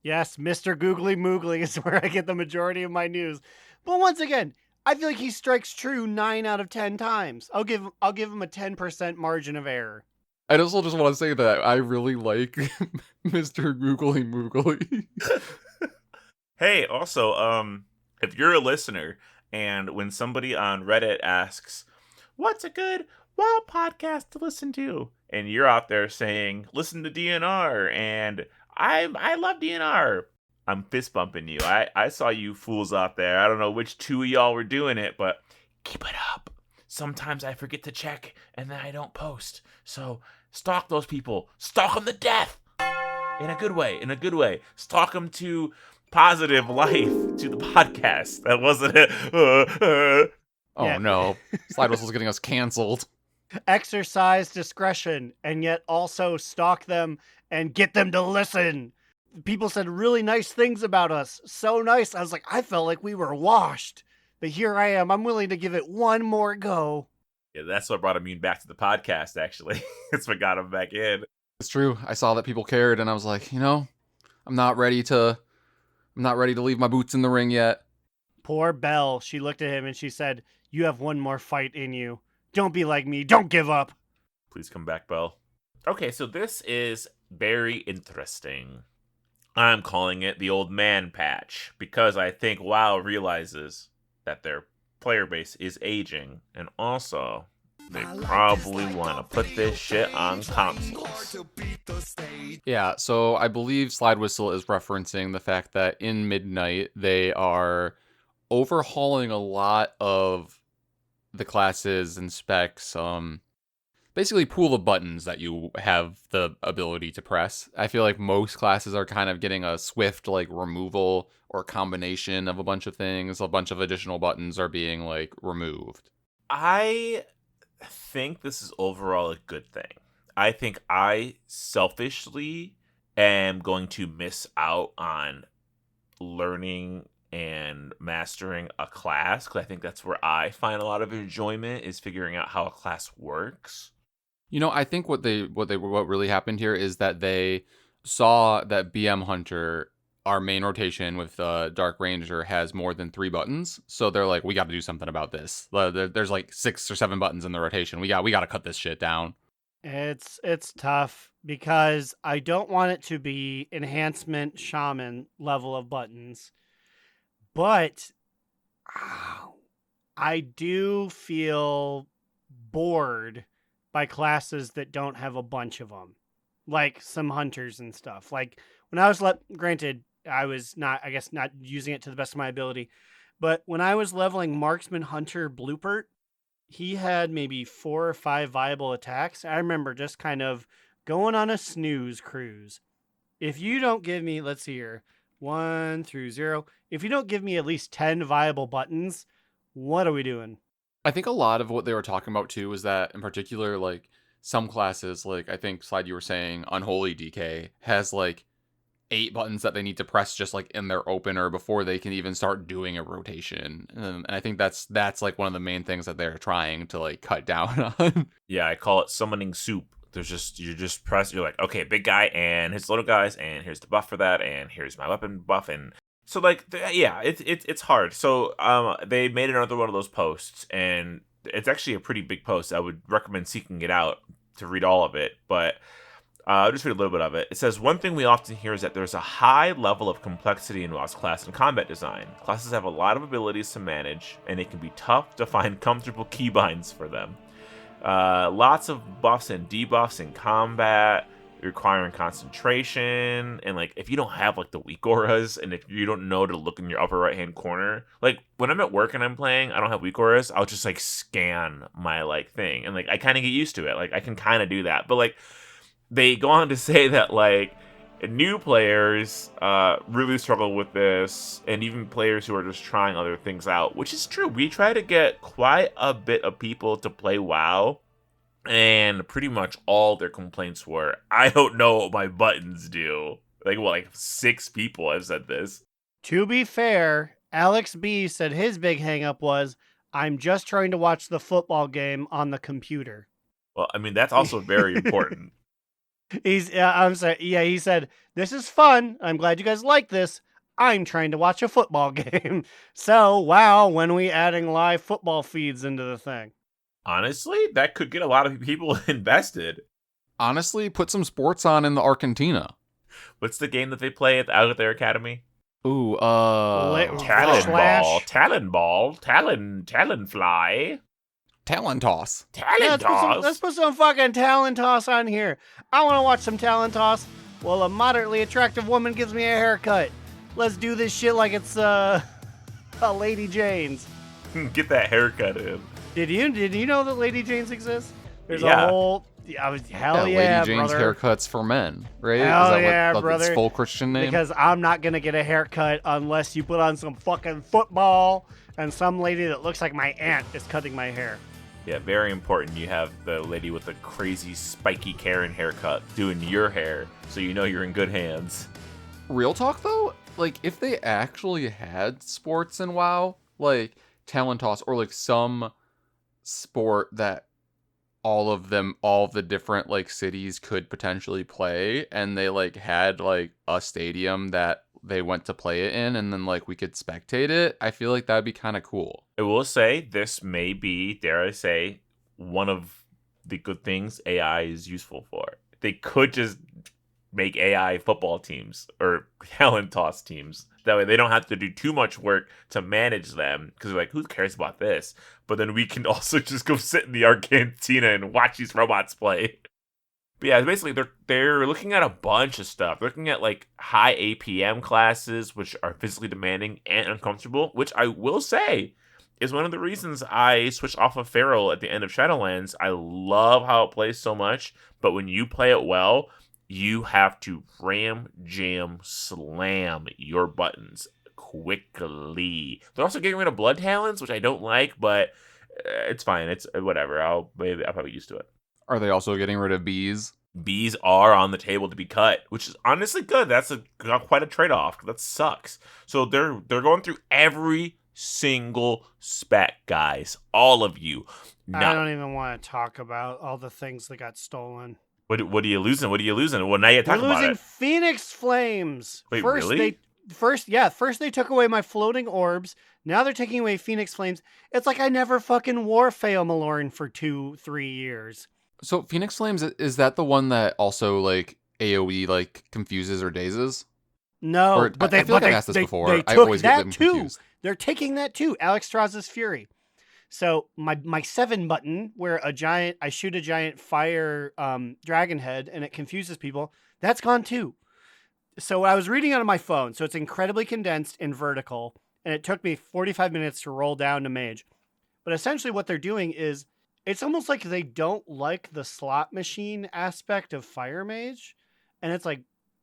S4: Yes, Mr. Googly Moogly is where I get the majority of my news. But once again, I feel like he strikes true 9 out of 10 times. I'll give him a 10% margin of error.
S3: I also just want to say that I really like Mr. Googly Moogly.
S2: Hey, also, if you're a listener, and when somebody on Reddit asks, what's a good WoW podcast to listen to? And you're out there saying, listen to DNR, and I love DNR. I'm fist bumping you. I saw you fools out there. I don't know which two of y'all were doing it, but keep it up. Sometimes I forget to check, and then I don't post. So stalk those people. Stalk them to death. In a good way. Stalk them to positive life, to the podcast. That wasn't it.
S3: Oh
S4: Yeah.
S3: no. Slidewhistle's getting us canceled.
S4: Exercise discretion, and yet also stalk them and get them to listen. People said really nice things about us. So nice. I was like, I felt like we were washed. But here I am. I'm willing to give it one more go.
S2: Yeah, that's what brought Immune back to the podcast, actually. That's what got him back in.
S3: It's true. I saw that people cared and I was like, I'm not ready to leave my boots in the ring yet.
S4: Poor Belle. She looked at him and she said, you have one more fight in you. Don't be like me. Don't give up.
S2: Please come back, Belle. Okay, so this is very interesting. I'm calling it the old man patch because I think WoW realizes that their player base is aging, and also they probably want to put this shit on consoles.
S3: Yeah, so I believe Slidewhistle is referencing the fact that in Midnight they are overhauling a lot of the classes and specs. Basically pool of buttons that you have the ability to press. I feel like most classes are kind of getting a swift like removal or combination of a bunch of things. A bunch of additional buttons are being like removed.
S2: I think this is overall a good thing. I think I selfishly am going to miss out on learning and mastering a class because I think that's where I find a lot of enjoyment is figuring out how a class works.
S3: You know, I think what really happened here is that they saw that BM Hunter, our main rotation with Dark Ranger, has more than 3 buttons. So they're like, we got to do something about this. There's like 6 or 7 buttons in the rotation. We got to cut this shit down.
S4: It's tough because I don't want it to be enhancement shaman level of buttons, but I do feel bored by classes that don't have a bunch of them, like some hunters and stuff. Like when I was granted, I was not using it to the best of my ability, but when I was leveling Marksman Hunter Blooper, he had maybe 4 or 5 viable attacks. I remember just kind of going on a snooze cruise. If you don't give me, let's see here, 1 through 0, if you don't give me at least 10 viable buttons, what are we doing?
S3: I think a lot of what they were talking about too is that in particular, like some classes, like I think Slide you were saying Unholy DK has like 8 buttons that they need to press just like in their opener before they can even start doing a rotation. And I think that's like one of the main things that they're trying to like cut down on.
S2: Yeah, I call it summoning soup. You're like, okay, big guy and his little guys, and here's the buff for that, and here's my weapon buff, and so like it's hard. So they made another one of those posts, and it's actually a pretty big post. I would recommend seeking it out to read all of it, but I'll just read a little bit of it. It says, one thing we often hear is that there's a high level of complexity in WoW's class and combat design. Classes have a lot of abilities to manage, and it can be tough to find comfortable keybinds for them. Lots of buffs and debuffs in combat, requiring concentration, and like if you don't have like the weak auras, and if you don't know to look in your upper right hand corner, like when I'm at work and I'm playing, I don't have weak auras, I'll just like scan my like thing, and like I kind of get used to it. Like I can kind of do that, but like they go on to say that like new players really struggle with this, and even players who are just trying other things out, which is true. We try to get quite a bit of people to play WoW, and pretty much all their complaints were, I don't know what my buttons do. Like 6 people have said this.
S4: To be fair, Alex B said his big hangup was, I'm just trying to watch the football game on the computer.
S2: Well, I mean, that's also very important.
S4: I'm sorry. Yeah, he said, this is fun. I'm glad you guys like this. I'm trying to watch a football game. So, wow, when are we adding live football feeds into the thing?
S2: Honestly, that could get a lot of people invested.
S3: Honestly, put some sports on in the Argentina.
S2: What's the game that they play out at their academy?
S3: Ooh,
S2: Talon ball, talon fly.
S3: Talon toss.
S2: Talon toss.
S4: Let's put some fucking talon toss on here. I want to watch some talon toss while a moderately attractive woman gives me a haircut. Let's do this shit like it's a Lady Jane's.
S2: Get that haircut in.
S4: Did you know that Lady Jane's exists? There's
S2: Yeah.
S4: a whole hell yeah,
S3: Lady Jane's
S4: brother.
S3: haircuts for men, right?
S4: Hell
S3: Is that
S4: yeah,
S3: what
S4: brother.
S3: its full Christian name?
S4: Because I'm not gonna get a haircut unless you put on some fucking football and some lady that looks like my aunt is cutting my hair.
S2: Yeah, very important. You have the lady with the crazy spiky Karen haircut doing your hair, so you know you're in good hands.
S3: Real talk though, like if they actually had sports in WoW, like talon toss or like some sport that all of the different like cities could potentially play, and they like had like a stadium that they went to play it in, and then like we could spectate it, I feel like that'd be kind of cool.
S2: I will say this may be, dare I say, one of the good things AI is useful for. They could just make AI football teams or Helen toss teams. That way they don't have to do too much work to manage them because they're like, who cares about this? But then we can also just go sit in the Argentina and watch these robots play. But yeah, basically they're looking at a bunch of stuff. They're looking at like high APM classes, which are physically demanding and uncomfortable, which I will say is one of the reasons I switched off of Feral at the end of Shadowlands. I love how it plays so much, but when you play it well, you have to ram, jam, slam your buttons quickly. They're also getting rid of Blood Talons, which I don't like, but it's fine. It's whatever. I'll probably used to it.
S3: Are they also getting rid of bees?
S2: Bees are on the table to be cut, which is honestly good. That's quite a trade-off. That sucks. So they're going through every single spec, guys. All of you.
S4: I don't even want to talk about all the things that got stolen.
S2: What are you losing? What are you losing? Well, now you talk
S4: We're
S2: about
S4: losing
S2: it.
S4: Phoenix Flames.
S2: Wait,
S4: first
S2: really?
S4: First they took away my floating orbs. Now they're taking away Phoenix Flames. It's like I never fucking wore Phaelmalorn for 2-3 years.
S3: So Phoenix Flames, is that the one that also like AoE like confuses or dazes?
S4: No,
S3: Or,
S4: but
S3: I feel like I've asked this before.
S4: They
S3: I
S4: took
S3: always get
S4: that
S3: them
S4: too.
S3: confused.
S4: They're taking that too. Alex Strauss's Fury. So my 7 button, where I shoot a giant fire dragon head and it confuses people, that's gone too. So I was reading it on my phone, so it's incredibly condensed and vertical, and it took me 45 minutes to roll down to mage. But essentially what they're doing is, it's almost like they don't like the slot machine aspect of fire mage, and it's like,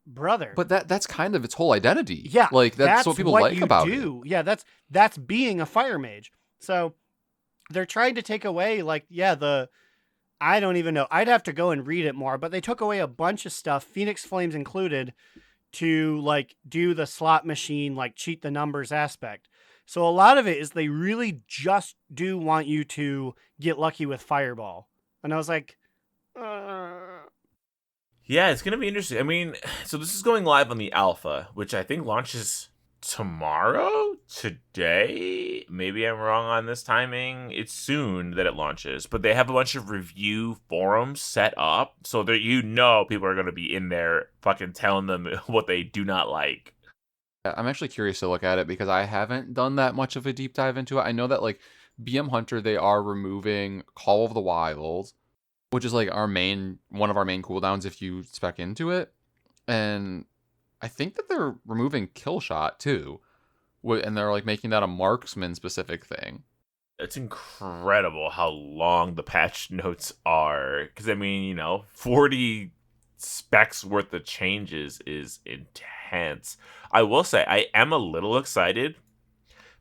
S4: brother.
S3: But that's kind of its whole identity.
S4: Yeah,
S3: like that's what people like
S4: you
S3: about
S4: do.
S3: it.
S4: Yeah, that's being a fire mage. So they're trying to take away, like, I don't even know. I'd have to go and read it more, but they took away a bunch of stuff, Phoenix Flames included, to like do the slot machine, like cheat the numbers aspect. So a lot of it is they really just do want you to get lucky with Fireball. And I was like,
S2: Yeah, it's going to be interesting. I mean, so this is going live on the alpha, which I think launches tomorrow? Today? Maybe I'm wrong on this timing. It's soon that it launches, but they have a bunch of review forums set up so that people are going to be in there fucking telling them what they do not like.
S3: I'm actually curious to look at it because I haven't done that much of a deep dive into it. I know that like BM Hunter, they are removing Call of the Wild, which is like one of our main cooldowns if you spec into it. And I think that they're removing Killshot too. And they're like making that a marksman specific thing.
S2: It's incredible how long the patch notes are. Because, I mean, 40 specs worth of changes is intense. I will say, I am a little excited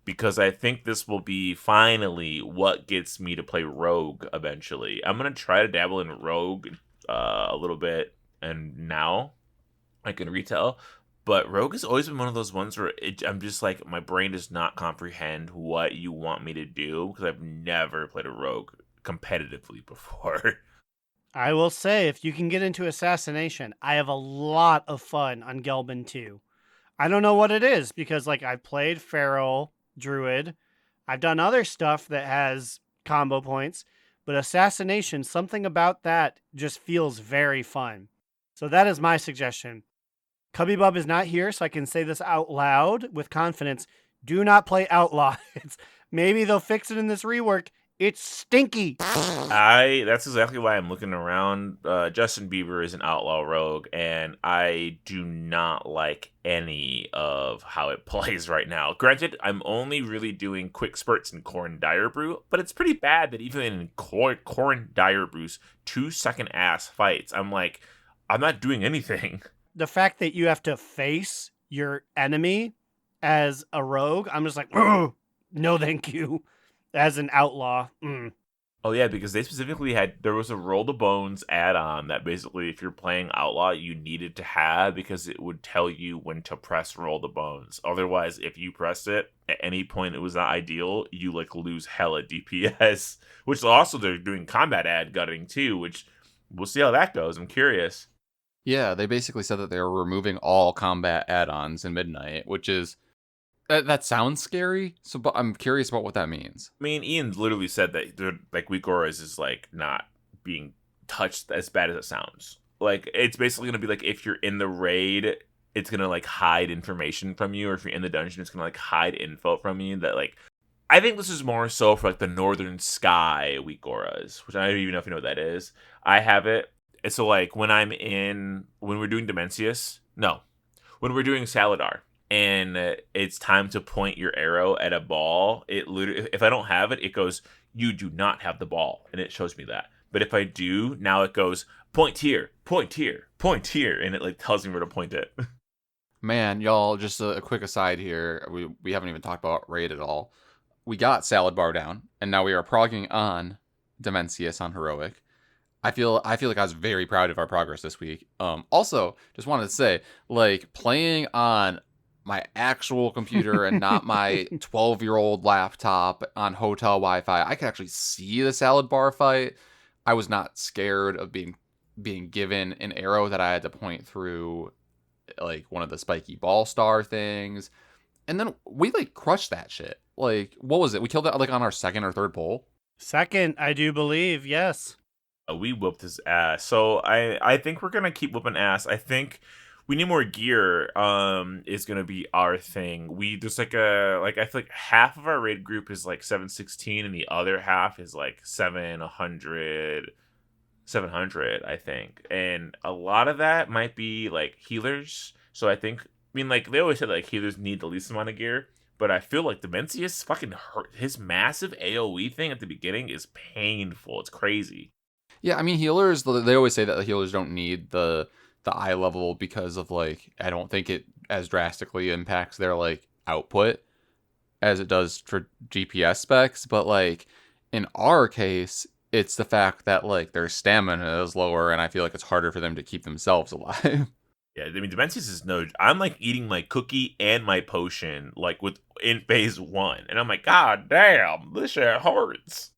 S2: because I think this will be finally what gets me to play Rogue eventually. I'm going to try to dabble in Rogue a little bit, and now I can retell. But Rogue has always been one of those ones where I'm just like, my brain does not comprehend what you want me to do because I've never played a Rogue competitively before.
S4: I will say, if you can get into Assassination, I have a lot of fun on Gelbin 2. I don't know what it is because, like, I've played Feral, Druid. I've done other stuff that has combo points, but Assassination, something about that just feels very fun. So that is my suggestion. Cubby Bub is not here, so I can say this out loud with confidence. Do not play Outlaw. Maybe they'll fix it in this rework. It's stinky.
S2: That's exactly why I'm looking around. Justin Bieber is an outlaw rogue, and I do not like any of how it plays right now. Granted, I'm only really doing quick spurts in Corn Dire Brew, but it's pretty bad that even in Corn Dire Brew's 2-second ass fights, I'm like, I'm not doing anything.
S4: The fact that you have to face your enemy as a rogue, I'm just like, no thank you. As an outlaw.
S2: Oh yeah, because they specifically there was a Roll the Bones add-on that basically if you're playing Outlaw, you needed to have because it would tell you when to press Roll the Bones. Otherwise, if you pressed it at any point it was not ideal, you like lose hella DPS. Which also they're doing combat ad gutting too, which we'll see how that goes. I'm curious.
S3: Yeah, they basically said that they were removing all combat add-ons in Midnight, which is that sounds scary. But I'm curious about what that means.
S2: I mean, Ian literally said that like Weak Auras is like not being touched as bad as it sounds. Like, it's basically going to be like, if you're in the raid, it's going to, like, hide information from you. Or if you're in the dungeon, it's going to, like, hide info from you. That, like, I think this is more so for, like, the Northern Sky weak auras, which I don't even know if you know what that is. I have it. And so, like, when we're doing Dimensius, when we're doing Saladar, and it's time to point your arrow at a ball, it literally, if I don't have it, it goes, you do not have the ball, and it shows me that. But if I do, now it goes, point here, point here, point here, and it, like, tells me where to point it.
S3: Man, y'all, just a quick aside here. We haven't even talked about raid at all. We got Salad Bar down, and now we are progging on Dimensius on Heroic. I feel like I was very proud of our progress this week. Also, just wanted to say, like, playing on my actual computer and not my 12-year-old laptop on hotel Wi-Fi, I could actually see the Salad Bar fight. I was not scared of being given an arrow that I had to point through, like, one of the spiky ball star things. And then we, like, crushed that shit. Like, what was it? We killed it, like, on our second or third pull?
S4: Second, I do believe, yes.
S2: We whooped his ass. So I think we're going to keep whooping ass. I think we need more gear is going to be our thing. There's like I feel like half of our raid group is like 716 and the other half is like 700, I think. And a lot of that might be like healers. So I think, like, they always say like healers need the least amount of gear, but I feel like Dimensius fucking hurt. His massive AoE thing at the beginning is painful. It's crazy.
S3: Yeah, I mean, healers, they always say that the healers don't need the eye level because of, like, I don't think it as drastically impacts their, like, output as it does for GPS specs. But, like, in our case, it's the fact that, like, their stamina is lower, and I feel like it's harder for them to keep themselves alive.
S2: Yeah, I mean, Dimensius is no. I'm like eating my cookie and my potion, like, in phase 1, and I'm like, God damn, this shit hurts.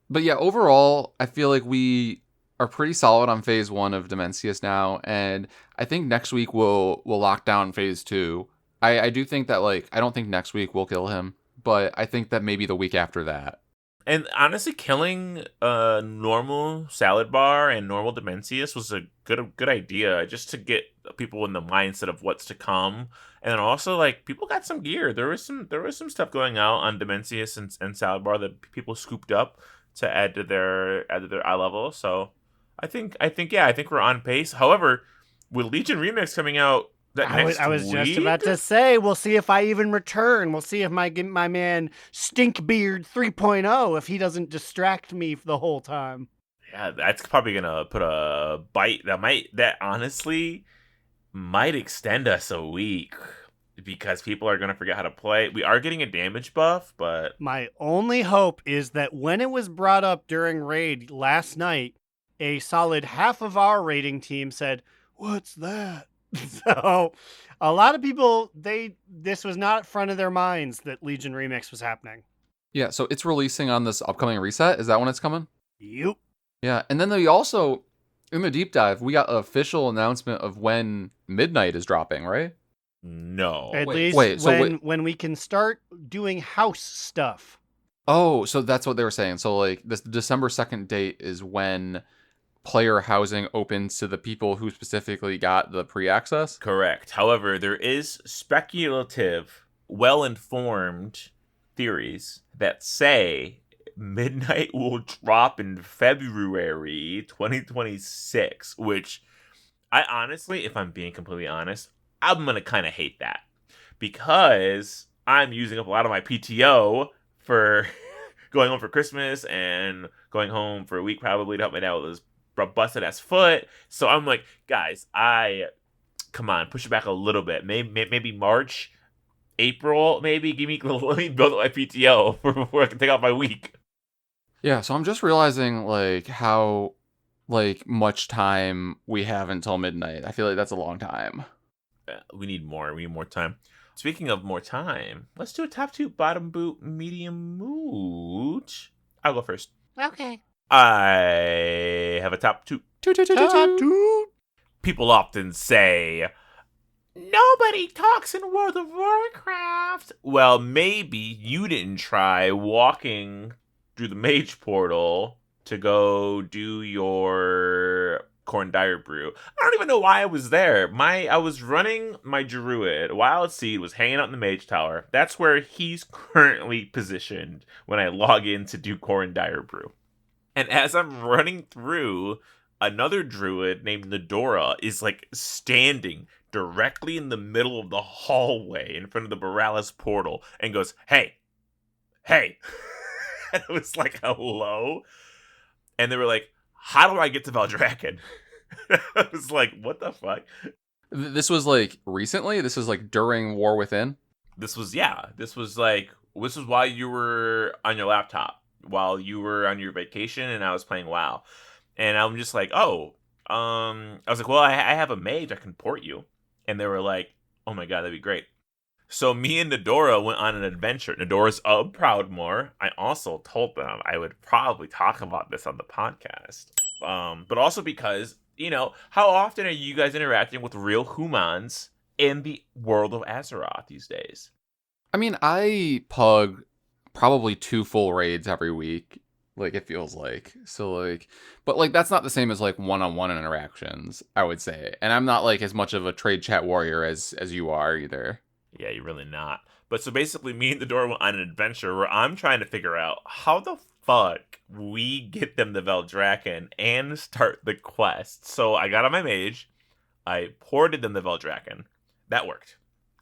S3: But yeah, overall, I feel like we are pretty solid on phase 1 of Dimensius now, and I think next week we'll lock down phase 2. I do think that, like, I don't think next week we'll kill him, but I think that maybe the week after that.
S2: And honestly, killing normal Salad Bar and normal Dimensius was a good idea, just to get people in the mindset of what's to come. And then also, like, people got some gear. There was some stuff going out on Dimensius and Salad Bar that people scooped up to add to their eye level. So I think we're on pace. However, with Legion Remix coming out
S4: I was just about to say, we'll see if I even return. We'll see if my man Stinkbeard 3.0, if he doesn't distract me the whole time.
S2: Yeah, that's probably gonna put a bite that honestly might extend us a week, because people are gonna forget how to play. We are getting a damage buff, but
S4: my only hope is that when it was brought up during raid last night, a solid half of our raiding team said, "What's that?" So a lot of people, this was not front of their minds that Legion Remix was happening.
S3: Yeah, so it's releasing on this upcoming reset. Is that when it's coming?
S4: Yep.
S3: Yeah, and then we also, in the deep dive, we got an official announcement of when Midnight is dropping, right?
S2: no.
S4: At
S3: Wait,
S4: least
S3: so
S4: when we can start doing house stuff.
S3: Oh, so that's what they were saying. So, like, this December 2nd date is when player housing opens to the people who specifically got the pre-access?
S2: Correct. However, there is speculative, well-informed theories that say Midnight will drop in February 2026, which I honestly, if I'm being completely honest, I'm going to kind of hate that, because I'm using up a lot of my PTO for going home for Christmas and going home for a week probably to help my dad with his busted ass foot. So I'm like, guys, come on, push it back a little bit. Maybe March, April, maybe. Let me build up my PTO before I can take out my week.
S3: Yeah, so I'm just realizing, like, how, like, much time we have until midnight. I feel like that's a long time.
S2: We need more. We need more time. Speaking of more time, let's do a top 2 bottom boot medium mood. I'll go first.
S5: Okay.
S2: I have a top 2. People often say, nobody talks in World of Warcraft. Well, maybe you didn't try walking through the mage portal to go do your Corn Dire Brew. I don't even know why I was there. I was running my druid. Wild Seed was hanging out in the Mage Tower. That's where he's currently positioned when I log in to do Corn Dire Brew. And as I'm running through, another druid named Nadora is like standing directly in the middle of the hallway in front of the Borealis portal and goes, "Hey, hey." And it was like, "Hello?" And they were like, "How do I get to Valdrakken?" I was like, "What the fuck?"
S3: This was like recently? This was like during War Within?
S2: This was while you were on your laptop, while you were on your vacation, and I was playing WoW. And I'm just like, I was like, well, I have a mage, I can port you. And they were like, oh my god, that'd be great. So me and Nadora went on an adventure. Nadora's of Proudmoore. I also told them I would probably talk about this on the podcast. But also because, how often are you guys interacting with real humans in the world of Azeroth these days?
S3: I mean, I pug probably 2 full raids every week. Like, it feels like. So, like, but, like, that's not the same as, like, one-on-one interactions, I would say. And I'm not, like, as much of a trade chat warrior as you are either.
S2: Yeah, you're really not. But so basically, me and Nadora went on an adventure where I'm trying to figure out how the fuck we get them to Valdrakken and start the quest. So I got on my mage, I ported them to Valdrakken. That worked.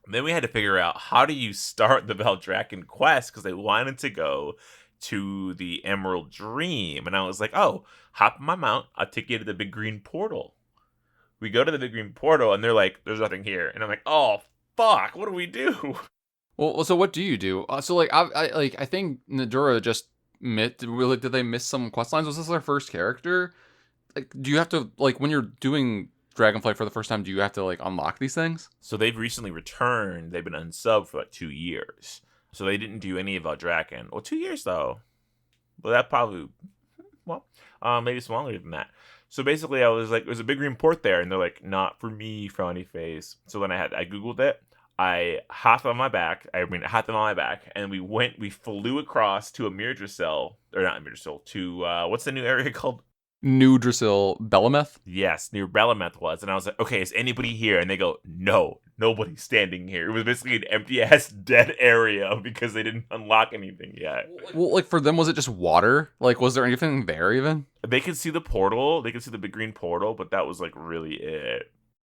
S2: And then we had to figure out how do you start the Valdrakken quest because they wanted to go to the Emerald Dream. And I was like, oh, hop on my mount. I'll take you to the big green portal. We go to the big green portal and they're like, there's nothing here. And I'm like, oh, fuck, what do we do?
S3: Well, so what do you do? So, like, I think Nadora just did they miss some quest lines? Was this their first character? Like, do you have to, like, when you're doing Dragonflight for the first time, do you have to, like, unlock these things?
S2: So they've recently returned. They've been unsubbed for like 2 years. So they didn't do any of Valdrakken. Well, 2 years though. Well, that probably, maybe it's longer than that. So basically, I was like, there's a big green port there, and they're like, not for me, frowny face. So then I googled it. I hopped them on my back, and we flew across to to what's the new area called?
S3: New Drasil Belemeth?
S2: Yes, near Belemeth was. And I was like, okay, is anybody here? And they go, no, nobody's standing here. It was basically an empty-ass dead area because they didn't unlock anything yet.
S3: Well, like, for them, was it just water? Like, was there anything there even?
S2: They could see the portal. They could see the big green portal, but that was, like, really it.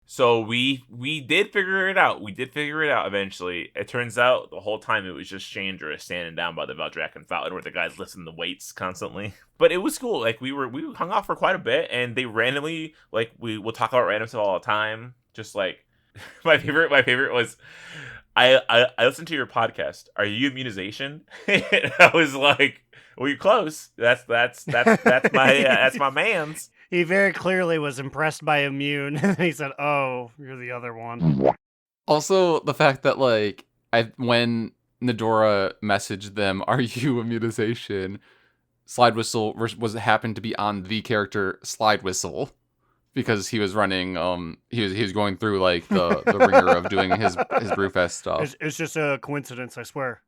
S2: So we did figure it out. We did figure it out eventually. It turns out the whole time it was just Chandra standing down by the Valdrakken fountain where the guys lifting the weights constantly. But it was cool. Like we hung out for quite a bit, and they randomly, like, we'll talk about random stuff all the time. Just like my favorite was I listened to your podcast. Are you Immunization? And I was like, well, you're close. That's my man's.
S4: He very clearly was impressed by Immune. He said, oh, you're the other one.
S3: Also, the fact that, like, when Nadora messaged them, are you Immunization? Slidewhistle happened to be on the character Slidewhistle because he was running, he was going through, like, the ringer of doing his Brewfest stuff.
S4: It's just a coincidence, I swear.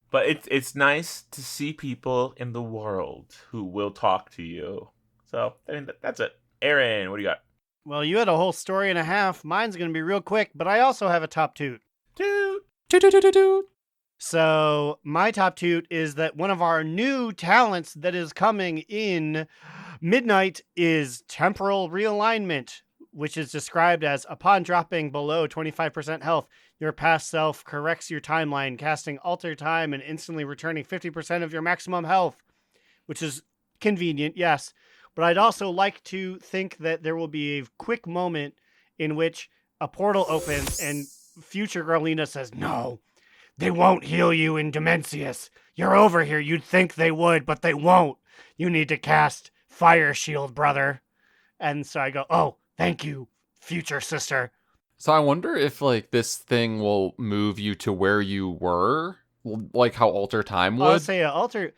S2: But it's nice to see people in the world who will talk to you. So, I mean, that's it. Aaron, what do you got?
S4: Well, you had a whole story and a half. Mine's going to be real quick, but I also have a top toot.
S2: Toot!
S3: Toot, toot, toot, toot.
S4: So, my top toot is that one of our new talents that is coming in midnight is temporal realignment, which is described as upon dropping below 25% health, your past self corrects your timeline, casting alter time and instantly returning 50% of your maximum health, which is convenient, yes. But I'd also like to think that there will be a quick moment in which a portal opens and future Garlina says, no, they won't heal you in Dimensius. You're over here. You'd think they would, but they won't. You need to cast Fire Shield, brother. And so I go, oh, thank you, future sister.
S3: So I wonder if, like, this thing will move you to where you were, like how Alter Time would.
S4: I'll say Alter...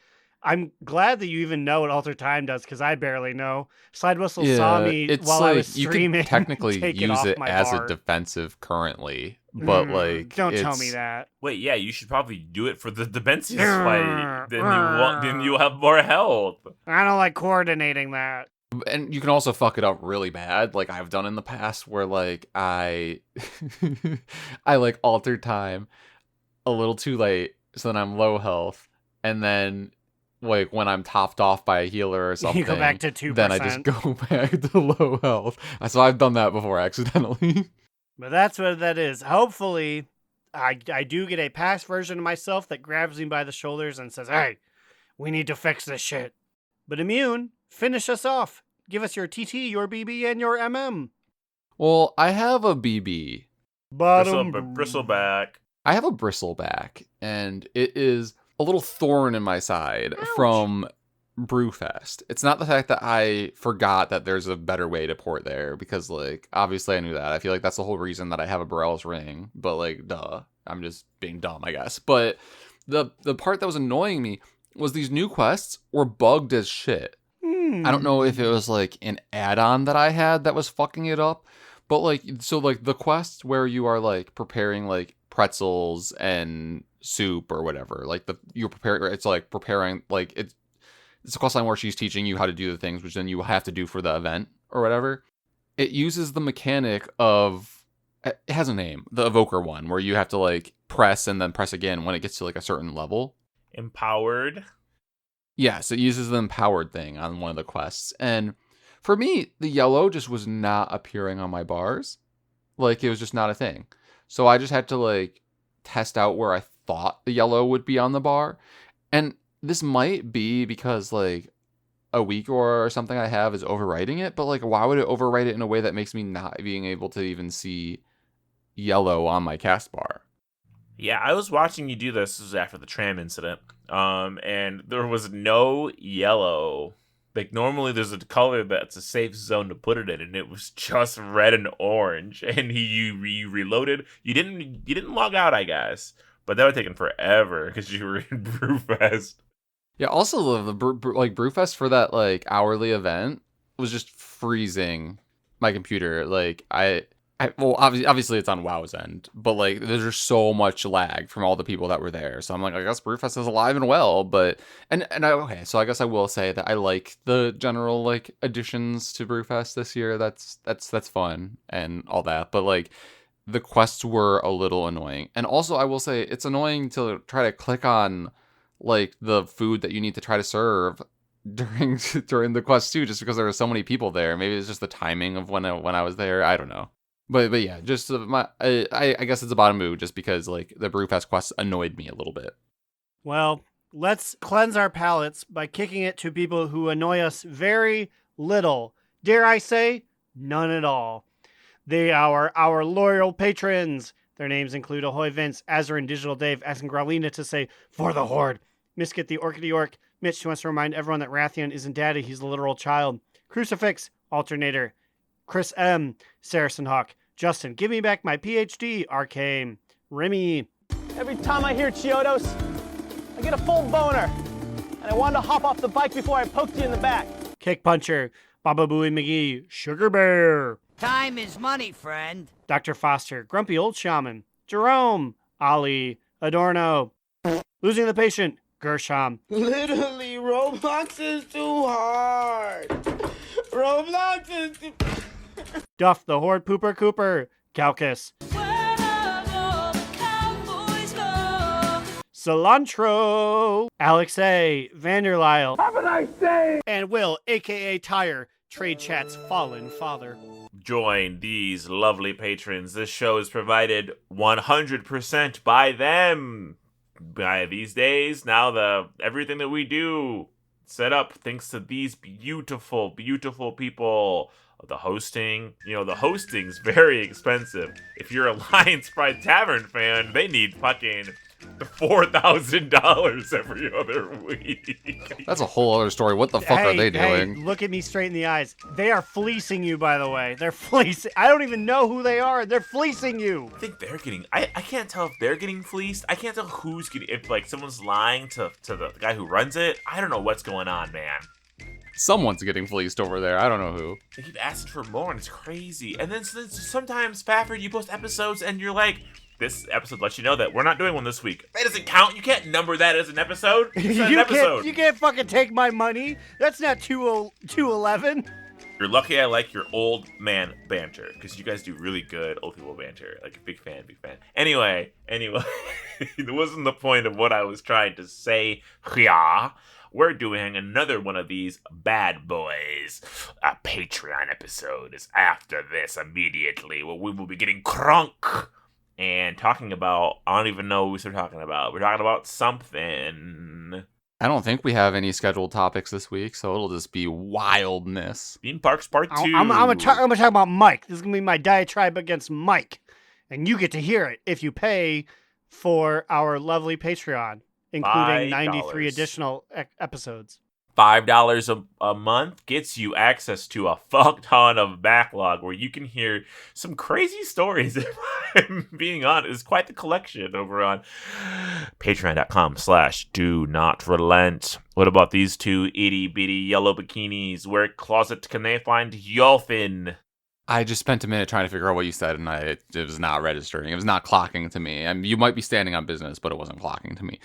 S4: I'm glad that you even know what Alter Time does, because I barely know. Slidewhistle saw me while I was streaming.
S3: You can technically use it as
S4: bar.
S3: a defensive currently, but like,
S4: don't tell me that.
S2: Wait, yeah, you should probably do it for the Dimensius fight. Then you have more health.
S4: I don't like coordinating that.
S3: And you can also fuck it up really bad, like I've done in the past, where like I I like alter time a little too late, so then I'm low health, and then like when I'm topped off by a healer or something,
S4: You go back to 2%.
S3: then I just go back to low health. So I've done that before accidentally.
S4: But that's what that is. Hopefully, I do get a past version of myself that grabs me by the shoulders and says, "Hey, we need to fix this shit." But Immune, finish us off. Give us your TT, your BB, and your MM.
S3: Well, I have a BB.
S2: Bristleback.
S3: I have a bristleback, and it is a little thorn in my side from Brewfest. It's not the fact that I forgot that there's a better way to port there, because, like, obviously I knew that. I feel like that's the whole reason that I have a Burrell's ring, but, like, duh. I'm just being dumb, I guess. But the part that was annoying me was these new quests were bugged as shit. I don't know if it was, like, an add-on that I had that was fucking it up, but, like, so, like, the quests where you are, like, preparing, like, pretzels and soup or whatever, like, it's, like, preparing, like, it's a quest line where she's teaching you how to do the things, which then you have to do for the event or whatever. It uses the mechanic of, it has a name, the evoker one, where you have to, like, press and then press again when it gets to, like, a certain level.
S2: Empowered.
S3: Yes, it uses the empowered thing on one of the quests. And for me, the yellow just was not appearing on my bars. Like, it was just not a thing. So I just had to, like, test out where I thought the yellow would be on the bar. And this might be because, like, a weak or something I have is overwriting it. But, like, why would it overwrite it in a way that makes me not being able to even see yellow on my cast bar?
S2: Yeah, I was watching you do this. This was after the tram incident. And there was no yellow. Like, normally there's a color that's a safe zone to put it in, and it was just red and orange. And you reloaded. You didn't log out, I guess, but that would have taken forever because you were in Brewfest.
S3: Yeah. Also, the Brewfest for that, like, hourly event was just freezing my computer. Like, well, obviously it's on WoW's end, but, like, there's just so much lag from all the people that were there. So I'm like, I guess Brewfest is alive and well, but okay, so I guess I will say that I like the general, like, additions to Brewfest this year. That's fun and all that, but, like, the quests were a little annoying. And also I will say it's annoying to try to click on, like, the food that you need to try to serve during the quest too, just because there were so many people there. Maybe it's just the timing of when I was there. I don't know. But yeah, just I guess it's about a mood, just because, like, the Brewfest quest annoyed me a little bit.
S4: Well, let's cleanse our palates by kicking it to people who annoy us very little. Dare I say, none at all. They are our loyal patrons. Their names include Ahoy Vince, Azarin, Digital Dave, asking Growlina to say, "For the Horde." Miskit the Orchidee Orc. Mitch wants to remind everyone that Rathian isn't daddy, he's a literal child. Crucifix, Alternator. Chris M., Saracen Hawk, Justin, give me back my PhD, Arcane, Remy.
S7: Every time I hear Chiodos, I get a full boner, and I wanted to hop off the bike before I poked you in the back.
S4: Kick Puncher, Baba Booey McGee, Sugar Bear.
S8: Time is money, friend.
S4: Dr. Foster, Grumpy Old Shaman, Jerome, Ali, Adorno, Losing the Patient, Gershom.
S9: Literally, Roblox is too hard. Roblox is too...
S4: Duff the Horde Pooper Cooper, Calcus. Cilantro, Alex A, Vanderlyle.
S9: Have a nice day.
S4: And Will, aka Tire, Trade Chat's fallen father.
S2: Join these lovely patrons. This show is provided 100% by them. By these days, now everything that we do set up thanks to these beautiful, beautiful people. The hosting, the hosting's very expensive. If you're a Lions Pride Tavern fan, they need fucking $4,000 every other week.
S3: That's a whole other story. What the fuck are they doing?
S4: Hey, look at me straight in the eyes. They are fleecing you, by the way. They're fleecing. I don't even know who they are. They're fleecing you.
S2: I think they're getting... I can't tell if they're getting fleeced. I can't tell who's getting... If, like, someone's lying to the guy who runs it. I don't know what's going on, man.
S3: Someone's getting fleeced over there. I don't know who.
S2: They keep asking for more, and it's crazy. And then sometimes, Fafford, you post episodes, and you're like... This episode lets you know that we're not doing one this week. That doesn't count. You can't number that as an episode. It's not an episode.
S4: You can't fucking take my money. That's not 211.
S2: You're lucky I like your old man banter, because you guys do really good old people banter. Like, big fan. Anyway, it wasn't the point of what I was trying to say. Yeah. We're doing another one of these bad boys. A Patreon episode is after this immediately, where we will be getting crunk and talking about, I don't even know what we're talking about. We're talking about something.
S3: I don't think we have any scheduled topics this week, so it'll just be wildness.
S2: Theme Parks Part 2.
S4: I'm gonna talk about Mike. This is gonna be my diatribe against Mike, and you get to hear it if you pay for our lovely Patreon, including 93 additional episodes.
S2: $5 a month gets you access to a fuck ton of backlog where you can hear some crazy stories. If I'm being honest, it's quite the collection over on patreon.com/do not relent. What about these two itty bitty yellow bikinis? Where closet can they find Yolfin?
S3: I just spent a minute trying to figure out what you said, and it was not registering. It was not clocking to me. I mean, you might be standing on business, but it wasn't clocking to me.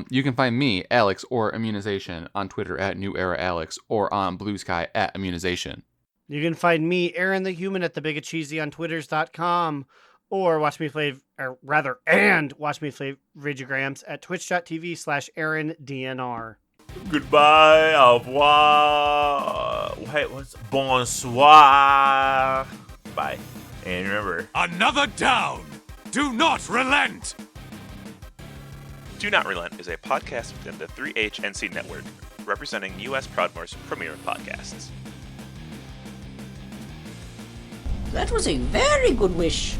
S3: You can find me, Alex, or Immunization on Twitter at NewEraAlex, or on Blue Sky at Immunization.
S4: You can find me, Aaron the Human, at TheBigAcheesy on Twitters.com, or watch me play Videograms at twitch.tv/AaronDNR.
S2: Goodbye, au revoir. Wait, what's bonsoir? Bye. And remember,
S1: Another down! Do not relent!
S10: Do Not Relent is a podcast within the 3HNC network, representing U.S. Proudmoore's premier podcasts.
S8: That was a very good wish.